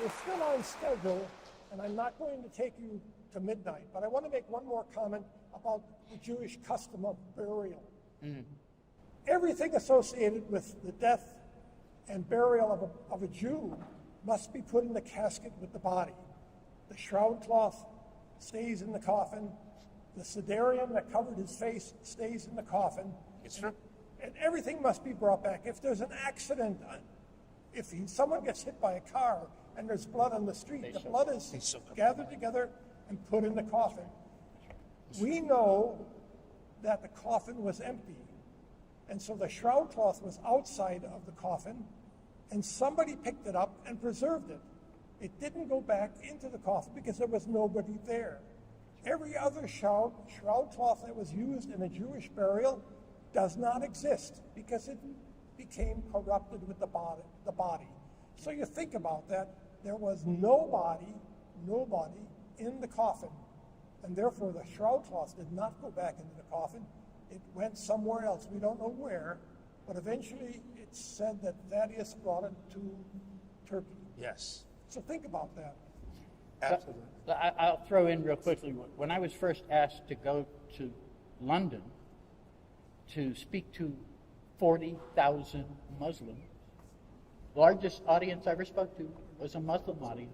We're still on schedule, and I'm not going to take you to midnight, but I want to make one more comment about the Jewish custom of burial. Everything associated with the death and burial of a Jew must be put in the casket with the body. The shroud cloth stays in the coffin. The sedarium that covered his face stays in the coffin. And everything must be brought back. If there's an accident, someone gets hit by a car and there's blood on the street, the blood is gathered together and put in the coffin. We know that the coffin was empty. And so the shroud cloth was outside of the coffin, and somebody picked it up and preserved it. It didn't go back into the coffin because there was nobody there. Every other shroud cloth that was used in a Jewish burial does not exist because it became corrupted with the body. So you think about that. There was nobody in the coffin, and therefore the shroud cloth did not go back into the coffin. It went somewhere else. We don't know where, but eventually it's said that Thaddeus brought it to Turkey. Yes. So think about that. Absolutely. I'll throw in real quickly. When I was first asked to go to London to speak to 40,000 Muslims, largest audience I ever spoke to was a Muslim audience.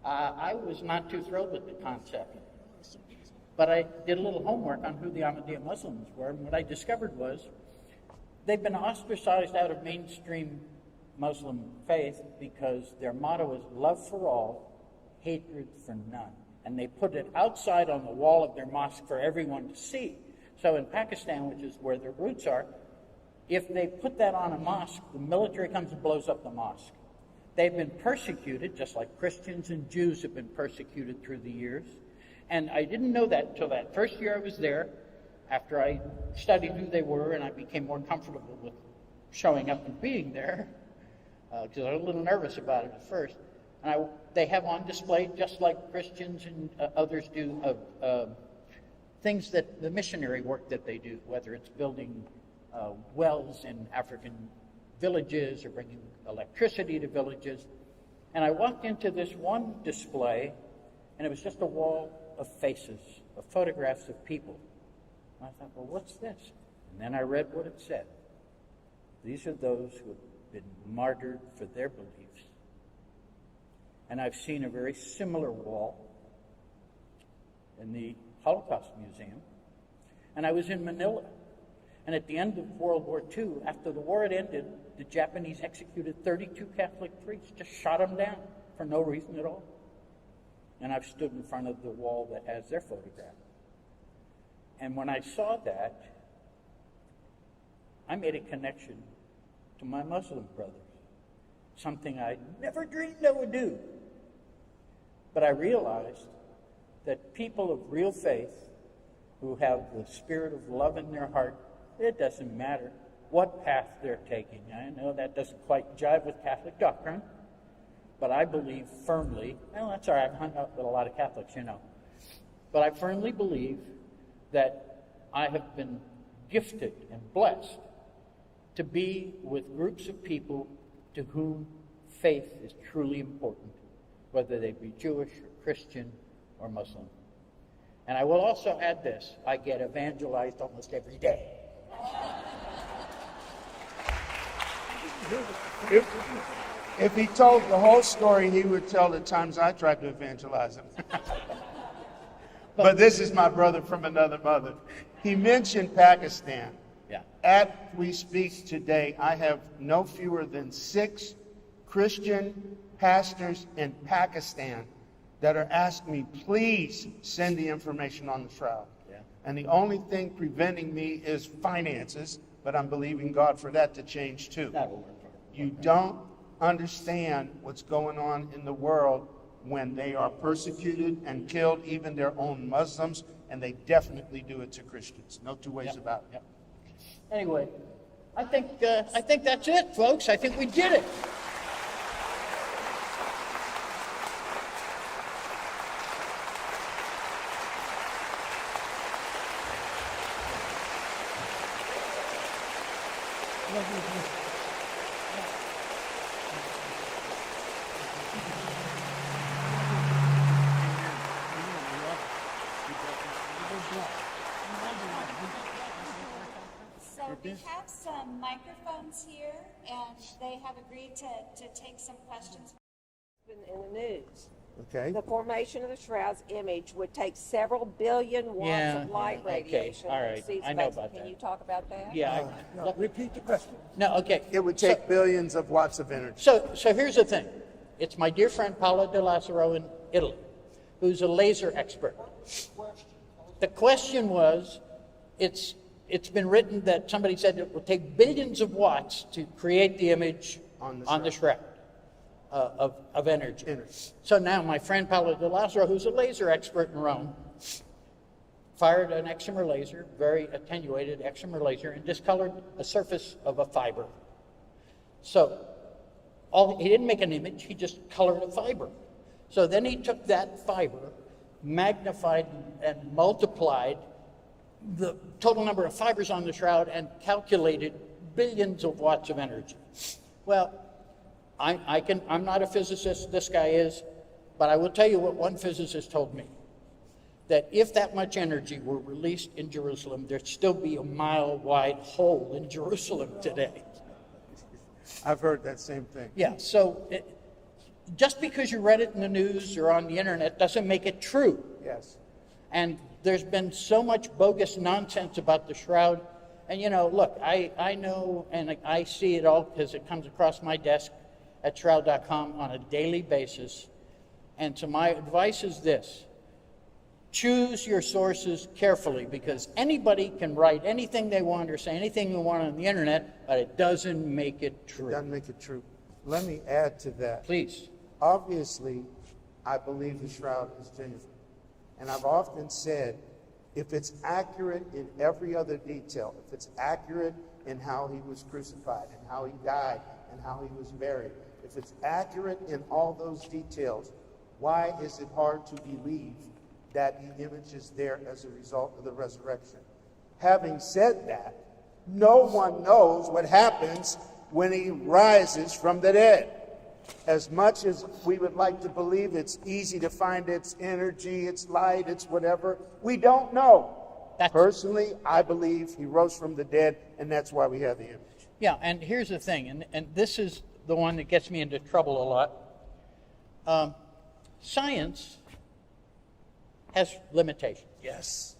I was not too thrilled with the concept. But I did a little homework on who the Ahmadiyya Muslims were, and what I discovered was they've been ostracized out of mainstream Muslim faith because their motto is love for all, hatred for none. And they put it outside on the wall of their mosque for everyone to see. So in Pakistan, which is where their roots are, if they put that on a mosque, the military comes and blows up the mosque. They've been persecuted, just like Christians and Jews have been persecuted through the years. And I didn't know that until that first year I was there, after I studied who they were and I became more comfortable with showing up and being there, because I was a little nervous about it at first. And they have on display, just like Christians and others do, things that the missionary work that they do, whether it's building wells in African villages or bringing electricity to villages. And I walked into this one display, and it was just a wall of faces, of photographs of people. And I thought, well, what's this? And then I read what it said. These are those who have been martyred for their beliefs. And I've seen a very similar wall in the Holocaust Museum. And I was in Manila. And at the end of World War II, after the war had ended, the Japanese executed 32 Catholic priests, just shot them down for no reason at all. And I've stood in front of the wall that has their photograph. And when I saw that, I made a connection to my Muslim brothers, something I never dreamed I would do. But I realized that people of real faith who have the spirit of love in their heart, it doesn't matter what path they're taking. I know that doesn't quite jive with Catholic doctrine, but I believe firmly, well, that's all right, I've hung out with a lot of Catholics, you know. But I firmly believe that I have been gifted and blessed to be with groups of people to whom faith is truly important, whether they be Jewish or Christian or Muslim. And I will also add this, I get evangelized almost every day. If he told the whole story, he would tell the times I tried to evangelize him. But this is my brother from another mother. He mentioned Pakistan. Yeah. At we speak today, I have no fewer than 6 Christian pastors in Pakistan that are asking me, please send the information on the Shroud. Yeah. And the only thing preventing me is finances, but I'm believing God for that to change too. That will work. You don't understand what's going on in the world when they are persecuted and killed, even their own Muslims, and they definitely do it to Christians. No two ways about it. Yep. Anyway, I think that's it, folks. I think we did it. So we have some microphones here, and they have agreed to take some questions. In the news. Okay. The formation of the Shroud's image would take several billion watts of light okay, radiation. all to right, exceed I know space. about Can that. you talk about that? Yeah. No, repeat the question. No, okay. It would take billions of watts of energy. So here's the thing. It's my dear friend Paolo De Lazzaro in Italy, who's a laser expert. The question was, it's been written that somebody said it will take billions of watts to create the image on the Shroud of energy. So now my friend Paolo De Lazzaro, who's a laser expert in Rome, fired an excimer laser, very attenuated excimer laser, and discolored a surface of a fiber. So he didn't make an image, he just colored a fiber. So then he took that fiber, magnified and multiplied the total number of fibers on the Shroud and calculated billions of watts of energy. Well, I'm not a physicist, this guy is, but I will tell you what one physicist told me, that if that much energy were released in Jerusalem, there'd still be a mile-wide hole in Jerusalem today. I've heard that same thing. Yeah, so just because you read it in the news or on the internet doesn't make it true. Yes. And there's been so much bogus nonsense about the Shroud. And, you know, look, I know and I see it all because it comes across my desk at shroud.com on a daily basis. And so my advice is this. Choose your sources carefully, because anybody can write anything they want or say anything they want on the internet, but it doesn't make it true. It doesn't make it true. Let me add to that. Please. Obviously, I believe the Shroud is genuine. And I've often said, if it's accurate in every other detail, if it's accurate in how he was crucified and how he died and how he was buried, if it's accurate in all those details, why is it hard to believe that the image is there as a result of the resurrection? Having said that, no one knows what happens when he rises from the dead. as much as we would like to believe it's easy to find its energy, its light, its whatever, we don't know. Personally, I believe he rose from the dead, and that's why we have the image. Yeah, and here's the thing, and this is the one that gets me into trouble a lot. Science has limitations. Yes.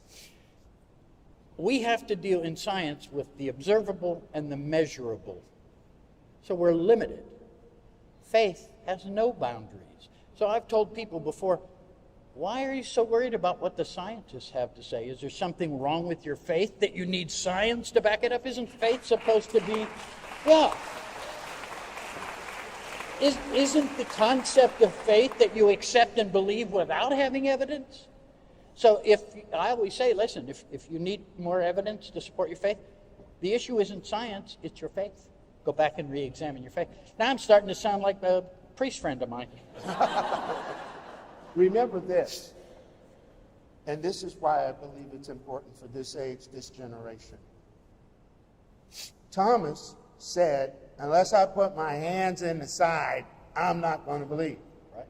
We have to deal in science with the observable and the measurable. So we're limited. Faith has no boundaries. So I've told people before, why are you so worried about what the scientists have to say? Is there something wrong with your faith that you need science to back it up? Isn't faith supposed to be, yeah. Isn't the concept of faith that you accept and believe without having evidence? So I always say, listen, if you need more evidence to support your faith, the issue isn't science, it's your faith. Go back and re-examine your faith. Now I'm starting to sound like a priest friend of mine. Remember this, and this is why I believe it's important for this age, this generation. Thomas said, unless I put my hands in the side, I'm not going to believe. Right?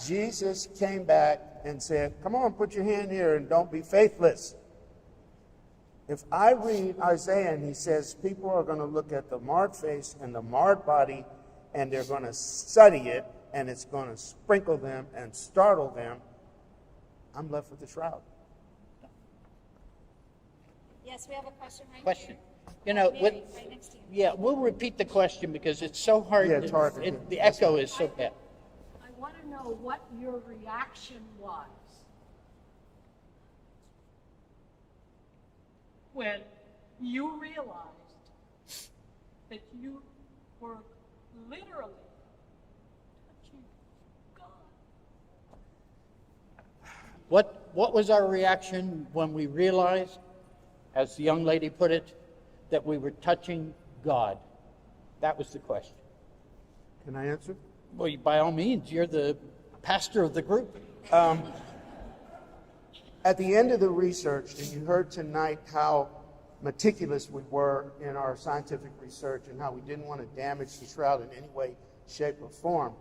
Jesus came back and said, come on, put your hand here and don't be faithless. If I read Isaiah and he says people are going to look at the marred face and the marred body and they're going to study it and it's going to sprinkle them and startle them, I'm left with the shroud. Yes, we have a question right Question. here. You know, Mary, right next to you. yeah, we'll repeat the question because it's so hard. Yeah, it's hard to hear. The echo is so bad. I want to know what your reaction was when you realized that you were literally touching God. What was our reaction when we realized, as the young lady put it, that we were touching God? That was the question. Can I answer? Well, by all means, you're the pastor of the group. At the end of the research, and you heard tonight how meticulous we were in our scientific research and how we didn't want to damage the shroud in any way, shape, or form.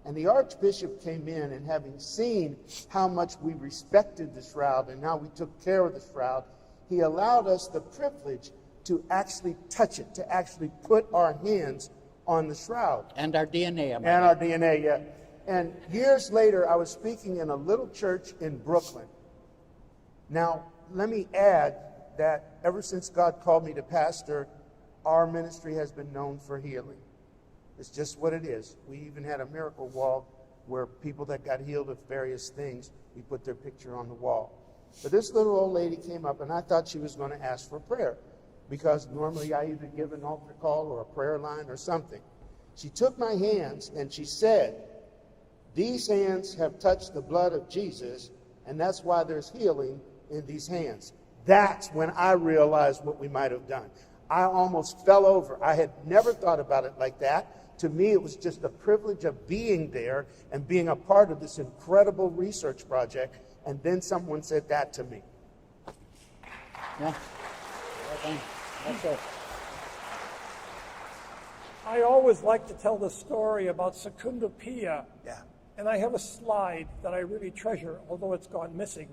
And the Archbishop came in, and having seen how much we respected the shroud and how we took care of the shroud, he allowed us the privilege to actually touch it, to actually put our hands on the shroud. And our DNA. And our DNA, yeah. And years later, I was speaking in a little church in Brooklyn. Now, let me add that ever since God called me to pastor, our ministry has been known for healing. It's just what it is. We even had a miracle wall where people that got healed of various things, we put their picture on the wall. But this little old lady came up, and I thought she was going to ask for prayer, because normally I either give an altar call or a prayer line or something. She took my hands and she said, these hands have touched the blood of Jesus, and that's why there's healing in these hands. That's when I realized what we might have done. I almost fell over. I had never thought about it like that. To me, it was just the privilege of being there and being a part of this incredible research project. And then someone said that to me. Yeah. That's it. I always like to tell the story about Secunda Pia. Yeah. And I have a slide that I really treasure, although it's gone missing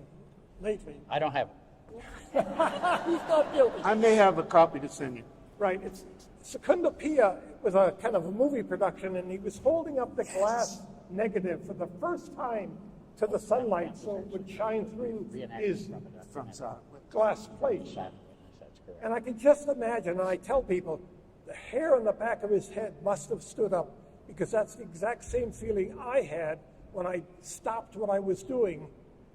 lately. I don't have it. He's not guilty. I may have a copy to send you. Right. It's Secunda Pia was a kind of a movie production, and he was holding up the glass negative for the first time to the sunlight so it would shine through his glass plate. And I can just imagine, and I tell people, the hair on the back of his head must have stood up, because that's the exact same feeling I had when I stopped what I was doing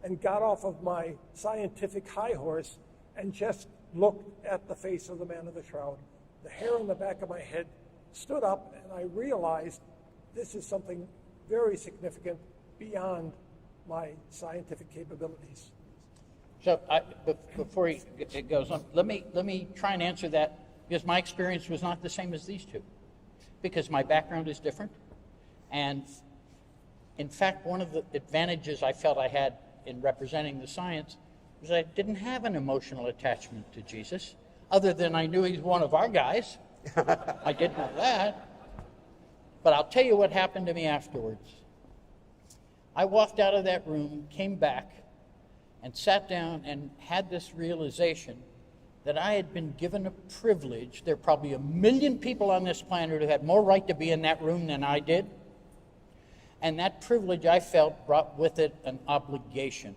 and got off of my scientific high horse and just looked at the face of the man of the shroud. The hair on the back of my head stood up, and I realized this is something very significant beyond my scientific capabilities. So before it goes on, let me try and answer that, because my experience was not the same as these two, because my background is different. And in fact, one of the advantages I felt I had in representing the science was I didn't have an emotional attachment to Jesus, other than I knew he's one of our guys. I did know that. But I'll tell you what happened to me afterwards. I walked out of that room, came back, and sat down and had this realization that I had been given a privilege. There are probably 1 million people on this planet who had more right to be in that room than I did. And that privilege, I felt, brought with it an obligation.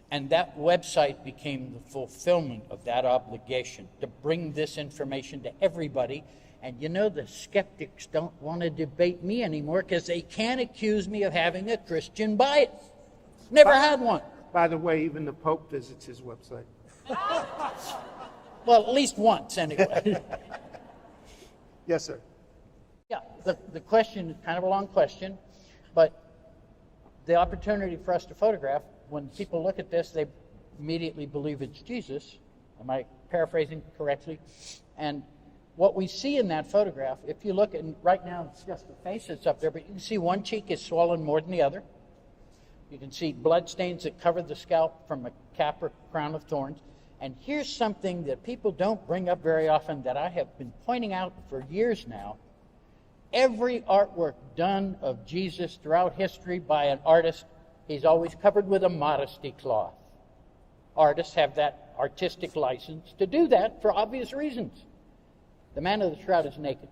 And that website became the fulfillment of that obligation, to bring this information to everybody. And you know, the skeptics don't want to debate me anymore because they can't accuse me of having a Christian bias. Never had one. By the way, even the Pope visits his website. Well, at least once, anyway. Yes, sir. Yeah, the question is kind of a long question, but the opportunity for us to photograph, when people look at this, they immediately believe it's Jesus. Am I paraphrasing correctly? And what we see in that photograph, if you look at, right now it's just the face that's up there, but you can see one cheek is swollen more than the other. You can see blood stains that cover the scalp from a cap or crown of thorns. And here's something that people don't bring up very often that I have been pointing out for years now. Every artwork done of Jesus throughout history by an artist, he's always covered with a modesty cloth. Artists have that artistic license to do that for obvious reasons. The man of the shroud is naked.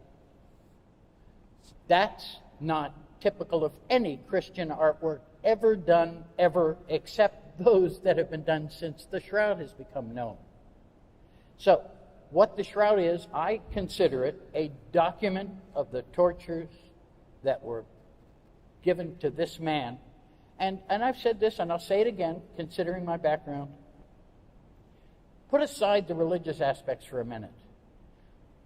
That's not typical of any Christian artwork ever done, ever, except those that have been done since the shroud has become known. So, what the shroud is, I consider it a document of the tortures that were given to this man. And I've said this, and I'll say it again, considering my background. Put aside the religious aspects for a minute.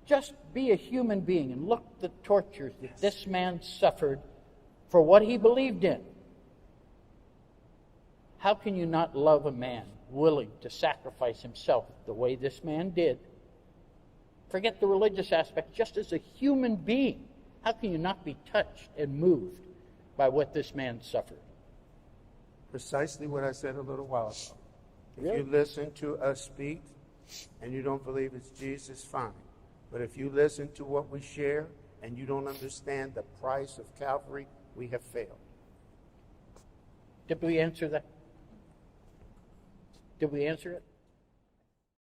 Just be a human being and look at the tortures that this man suffered for what he believed in. How can you not love a man willing to sacrifice himself the way this man did? Forget the religious aspect, just as a human being. How can you not be touched and moved by what this man suffered? Precisely what I said a little while ago. Really? If you listen to us speak and you don't believe it's Jesus, fine. But if you listen to what we share and you don't understand the price of Calvary, we have failed. Did we answer that? Did we answer it?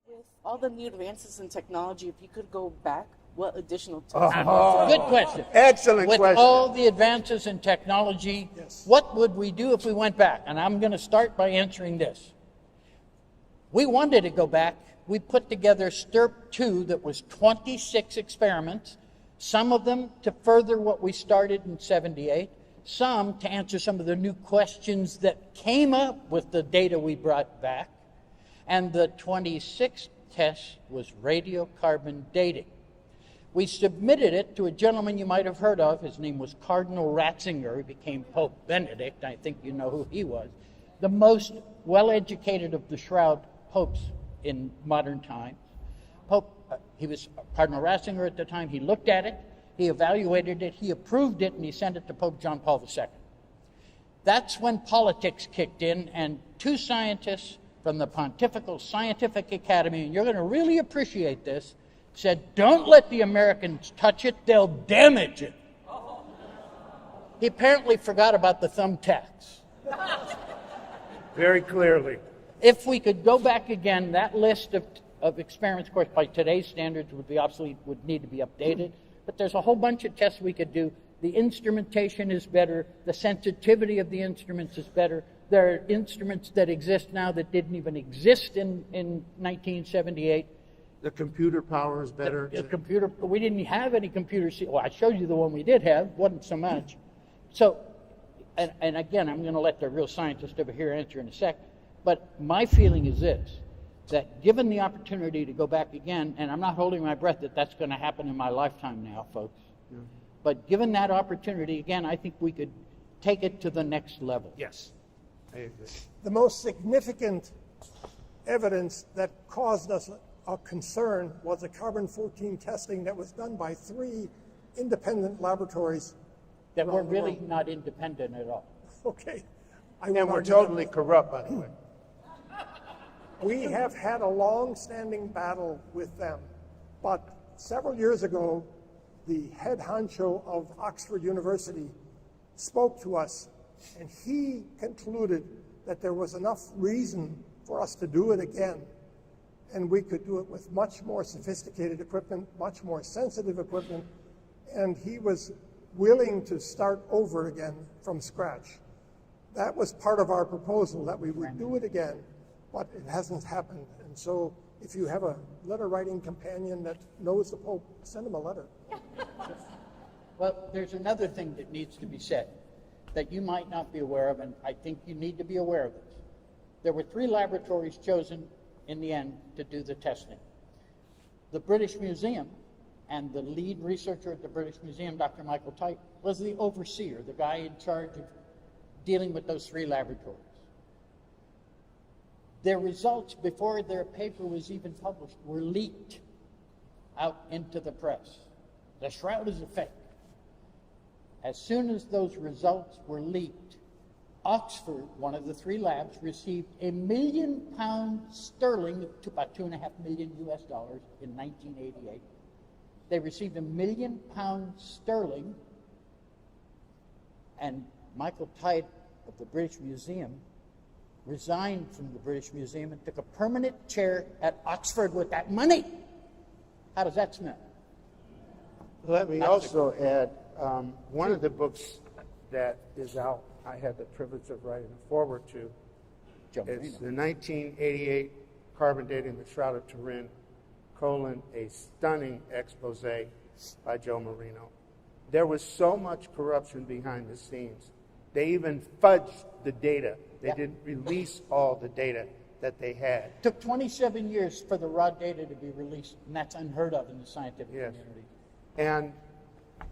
With all the new advances in technology, if you could go back, what additional Good question. Excellent With question. all the advances in technology, what would we do if we went back? And I'm going to start by answering this. We wanted to go back. We put together STURP 2 that was 26 experiments, some of them to further what we started in 78, some to answer some of the new questions that came up with the data we brought back. And the 26th test was radiocarbon dating. We submitted it to a gentleman you might have heard of. His name was Cardinal Ratzinger. He became Pope Benedict. I think you know who he was. The most well-educated of the Shroud popes in modern times. He was Cardinal Ratzinger at the time. He looked at it, he evaluated it, he approved it, and he sent it to Pope John Paul II. That's when politics kicked in, and two scientists from the Pontifical Scientific Academy, and you're going to really appreciate this, said, don't let the Americans touch it, they'll damage it. He apparently forgot about the thumbtacks. Very clearly. If we could go back again, that list of experiments, of course, by today's standards would be obsolete, would need to be updated, but there's a whole bunch of tests we could do. The instrumentation is better, the sensitivity of the instruments is better. There are instruments that exist now that didn't even exist in 1978. The computer power is better. The computer, we didn't have any computers. Well, I showed you the one we did have, wasn't so much. So, and again, I'm going to let the real scientist over here answer in a sec, but my feeling is this, that given the opportunity to go back again, and I'm not holding my breath that that's going to happen in my lifetime now, folks, but given that opportunity, again, I think we could take it to the next level. Yes, I agree. The most significant evidence that caused us a concern was the carbon-14 testing that was done by 3 independent laboratories. That were really not independent at all. Okay. And we're totally corrupt, by the way. We have had a long-standing battle with them, but several years ago, the head honcho of Oxford University spoke to us, and he concluded that there was enough reason for us to do it again, and we could do it with much more sophisticated equipment, much more sensitive equipment, and he was willing to start over again from scratch. That was part of our proposal, that we would do it again, but it hasn't happened. And so if you have a letter-writing companion that knows the Pope, send him a letter. Well, there's another thing that needs to be said that you might not be aware of, and I think you need to be aware of this. There were 3 laboratories chosen in the end to do the testing. The British Museum, and the lead researcher at the British Museum, Dr. Michael Tite, was the overseer, the guy in charge of dealing with those 3 laboratories. Their results, before their paper was even published, were leaked out into the press. The Shroud is a fake. As soon as those results were leaked, Oxford, one of the 3 labs, received £1 million sterling, to about $2.5 million US dollars in 1988. They received £1 million sterling, and Michael Tite of the British Museum resigned from the British Museum and took a permanent chair at Oxford with that money. How does that smell? Let me also add, one of the books that is out, I had the privilege of writing a foreword to. It's the 1988 Carbon Dating the Shroud of Turin, a stunning expose by Joe Marino. There was so much corruption behind the scenes. They even fudged the data. They didn't release all the data that they had. It took 27 years for the raw data to be released, and that's unheard of in the scientific community. And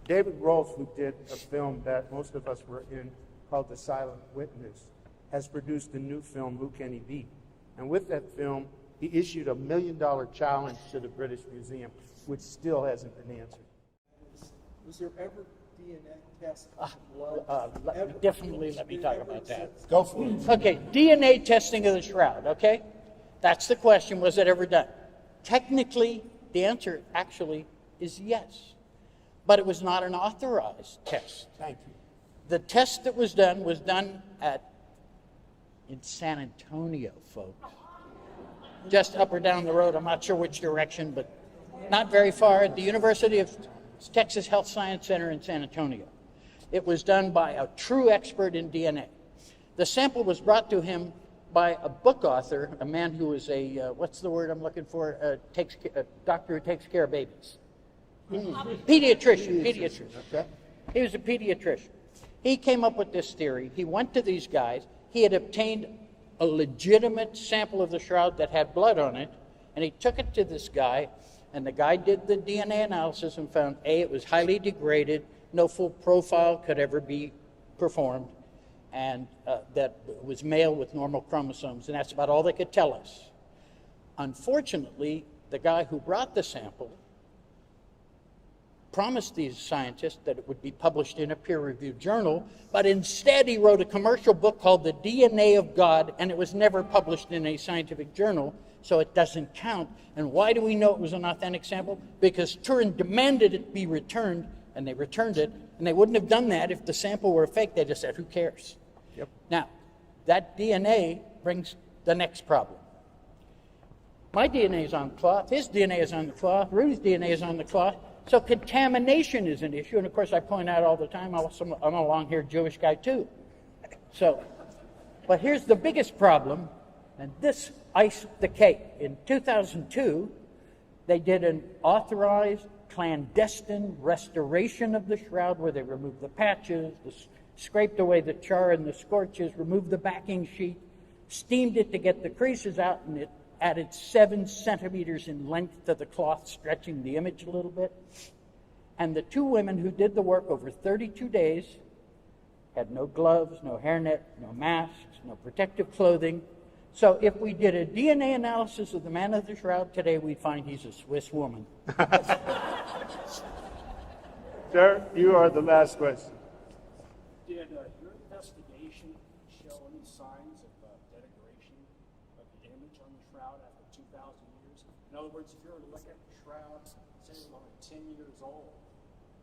David Rolfe, who did a film that most of us were in called The Silent Witness, has produced a new film, Who Can He Be? And with that film, he issued $1 million challenge to the British Museum, which still hasn't been answered. Was there ever DNA tests of blood? Definitely let me talk about that. Go for it. Okay, DNA testing of the Shroud, okay? That's the question, was it ever done? Technically, the answer actually is yes. But it was not an authorized test. Thank you. The test that was done in San Antonio, folks. Just up or down the road, I'm not sure which direction, but not very far, at the University of Texas Health Science Center in San Antonio. It was done by a true expert in DNA. The sample was brought to him by a book author, a man who was a, what's the word I'm looking for, a doctor who takes care of babies. Pediatrician. Okay. He was a pediatrician. He came up with this theory. He went to these guys. He had obtained a legitimate sample of the Shroud that had blood on it, and he took it to this guy, and the guy did the DNA analysis and found, A, it was highly degraded, no full profile could ever be performed, and that it was male with normal chromosomes, and that's about all they could tell us. Unfortunately, the guy who brought the sample promised these scientists that it would be published in a peer-reviewed journal, but instead he wrote a commercial book called The DNA of God, and it was never published in a scientific journal, so it doesn't count. And why do we know it was an authentic sample? Because Turin demanded it be returned, and they returned it, and they wouldn't have done that if the sample were fake. They just said, who cares? Yep. Now, that DNA brings the next problem. My DNA is on the cloth, his DNA is on the cloth, Rudy's DNA is on the cloth, so contamination is an issue, and of course I point out all the time, I'm a long-haired Jewish guy too. So, but here's the biggest problem, and this iced the cake. In 2002, they did an authorized clandestine restoration of the Shroud where they removed the patches, scraped away the char and the scorches, removed the backing sheet, steamed it to get the creases out, and it added 7 centimeters in length to the cloth, stretching the image a little bit. And the 2 women who did the work over 32 days had no gloves, no hairnet, no masks, no protective clothing. So if we did a DNA analysis of the man of the Shroud today, we'd find he's a Swiss woman. Sir, you are the last question. Did your investigation show any signs of denigration of the image on the Shroud after 2,000 years? In other words, if you were to look at the Shroud, say it was only 10 years old,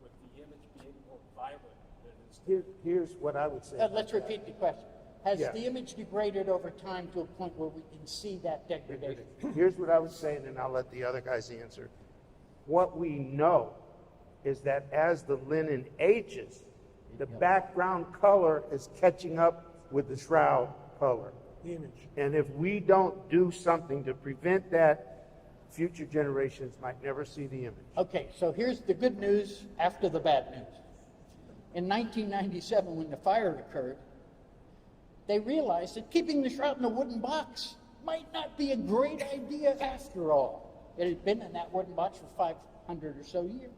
with the image being more vibrant than it is. Here's what I would say. Let's repeat the question. Has Yeah. the image degraded over time to a point where we can see that degradation? Here's what I was saying, and I'll let the other guys answer. What we know is that as the linen ages, the background color is catching up with the shroud color. The image. And if we don't do something to prevent that, future generations might never see the image. Okay, so here's the good news after the bad news. In 1997, when the fire occurred, they realized that keeping the shroud in a wooden box might not be a great idea after all. It had been in that wooden box for 500 or so years.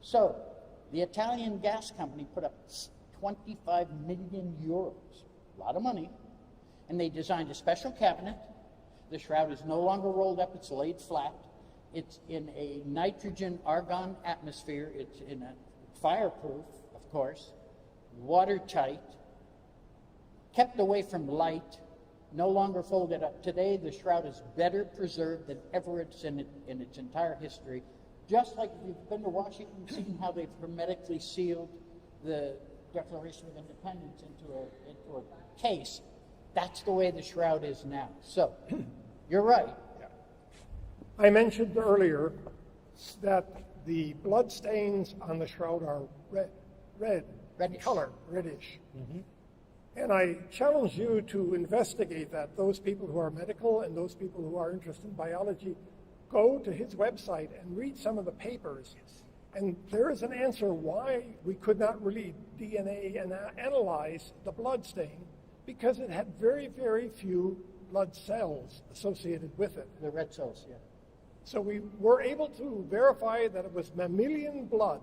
So the Italian gas company put up 25 million euros, a lot of money, and they designed a special cabinet. The shroud is no longer rolled up, it's laid flat. It's in a nitrogen argon atmosphere. It's in a fireproof, of course, watertight, kept away from light, no longer folded up. Today, the shroud is better preserved than ever it's in its entire history. Just like if you've been to Washington, seen how they've hermetically sealed the Declaration of Independence into a case, that's the way the shroud is now. So, you're right. I mentioned earlier that the blood stains on the shroud are red Reddish. color, reddish. And I challenge you to investigate that. Those people who are medical and those people who are interested in biology, go to his website and read some of the papers. And there is an answer why we could not really DNA and analyze the blood stain, because it had very, very few blood cells associated with it. The red cells, yeah. So we were able to verify that it was mammalian blood,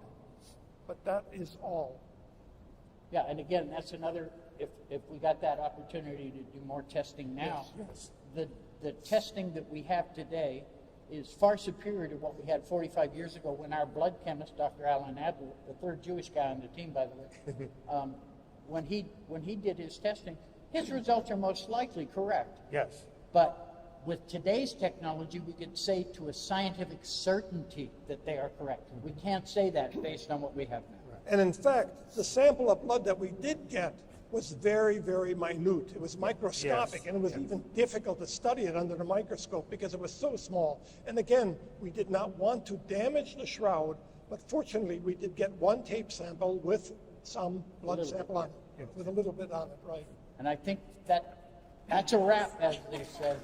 but that is all. Yeah, and again, that's another, if we got that opportunity to do more testing now, Yes. the testing that we have today is far superior to what we had 45 years ago when our blood chemist, Dr. Alan Adler, the third Jewish guy on the team, by the way, when he did his testing, his results are most likely correct. Yes. But with today's technology, we could say to a scientific certainty that they are correct. We can't say that based on what we have now. And in fact, the sample of blood that we did get was very, very minute. It was microscopic, Yes. and it was even difficult to study it under the microscope because it was so small. And again, we did not want to damage the shroud, but fortunately, we did get one tape sample with some blood sample on it, with a little bit on it, right? And I think that's a wrap, as they say.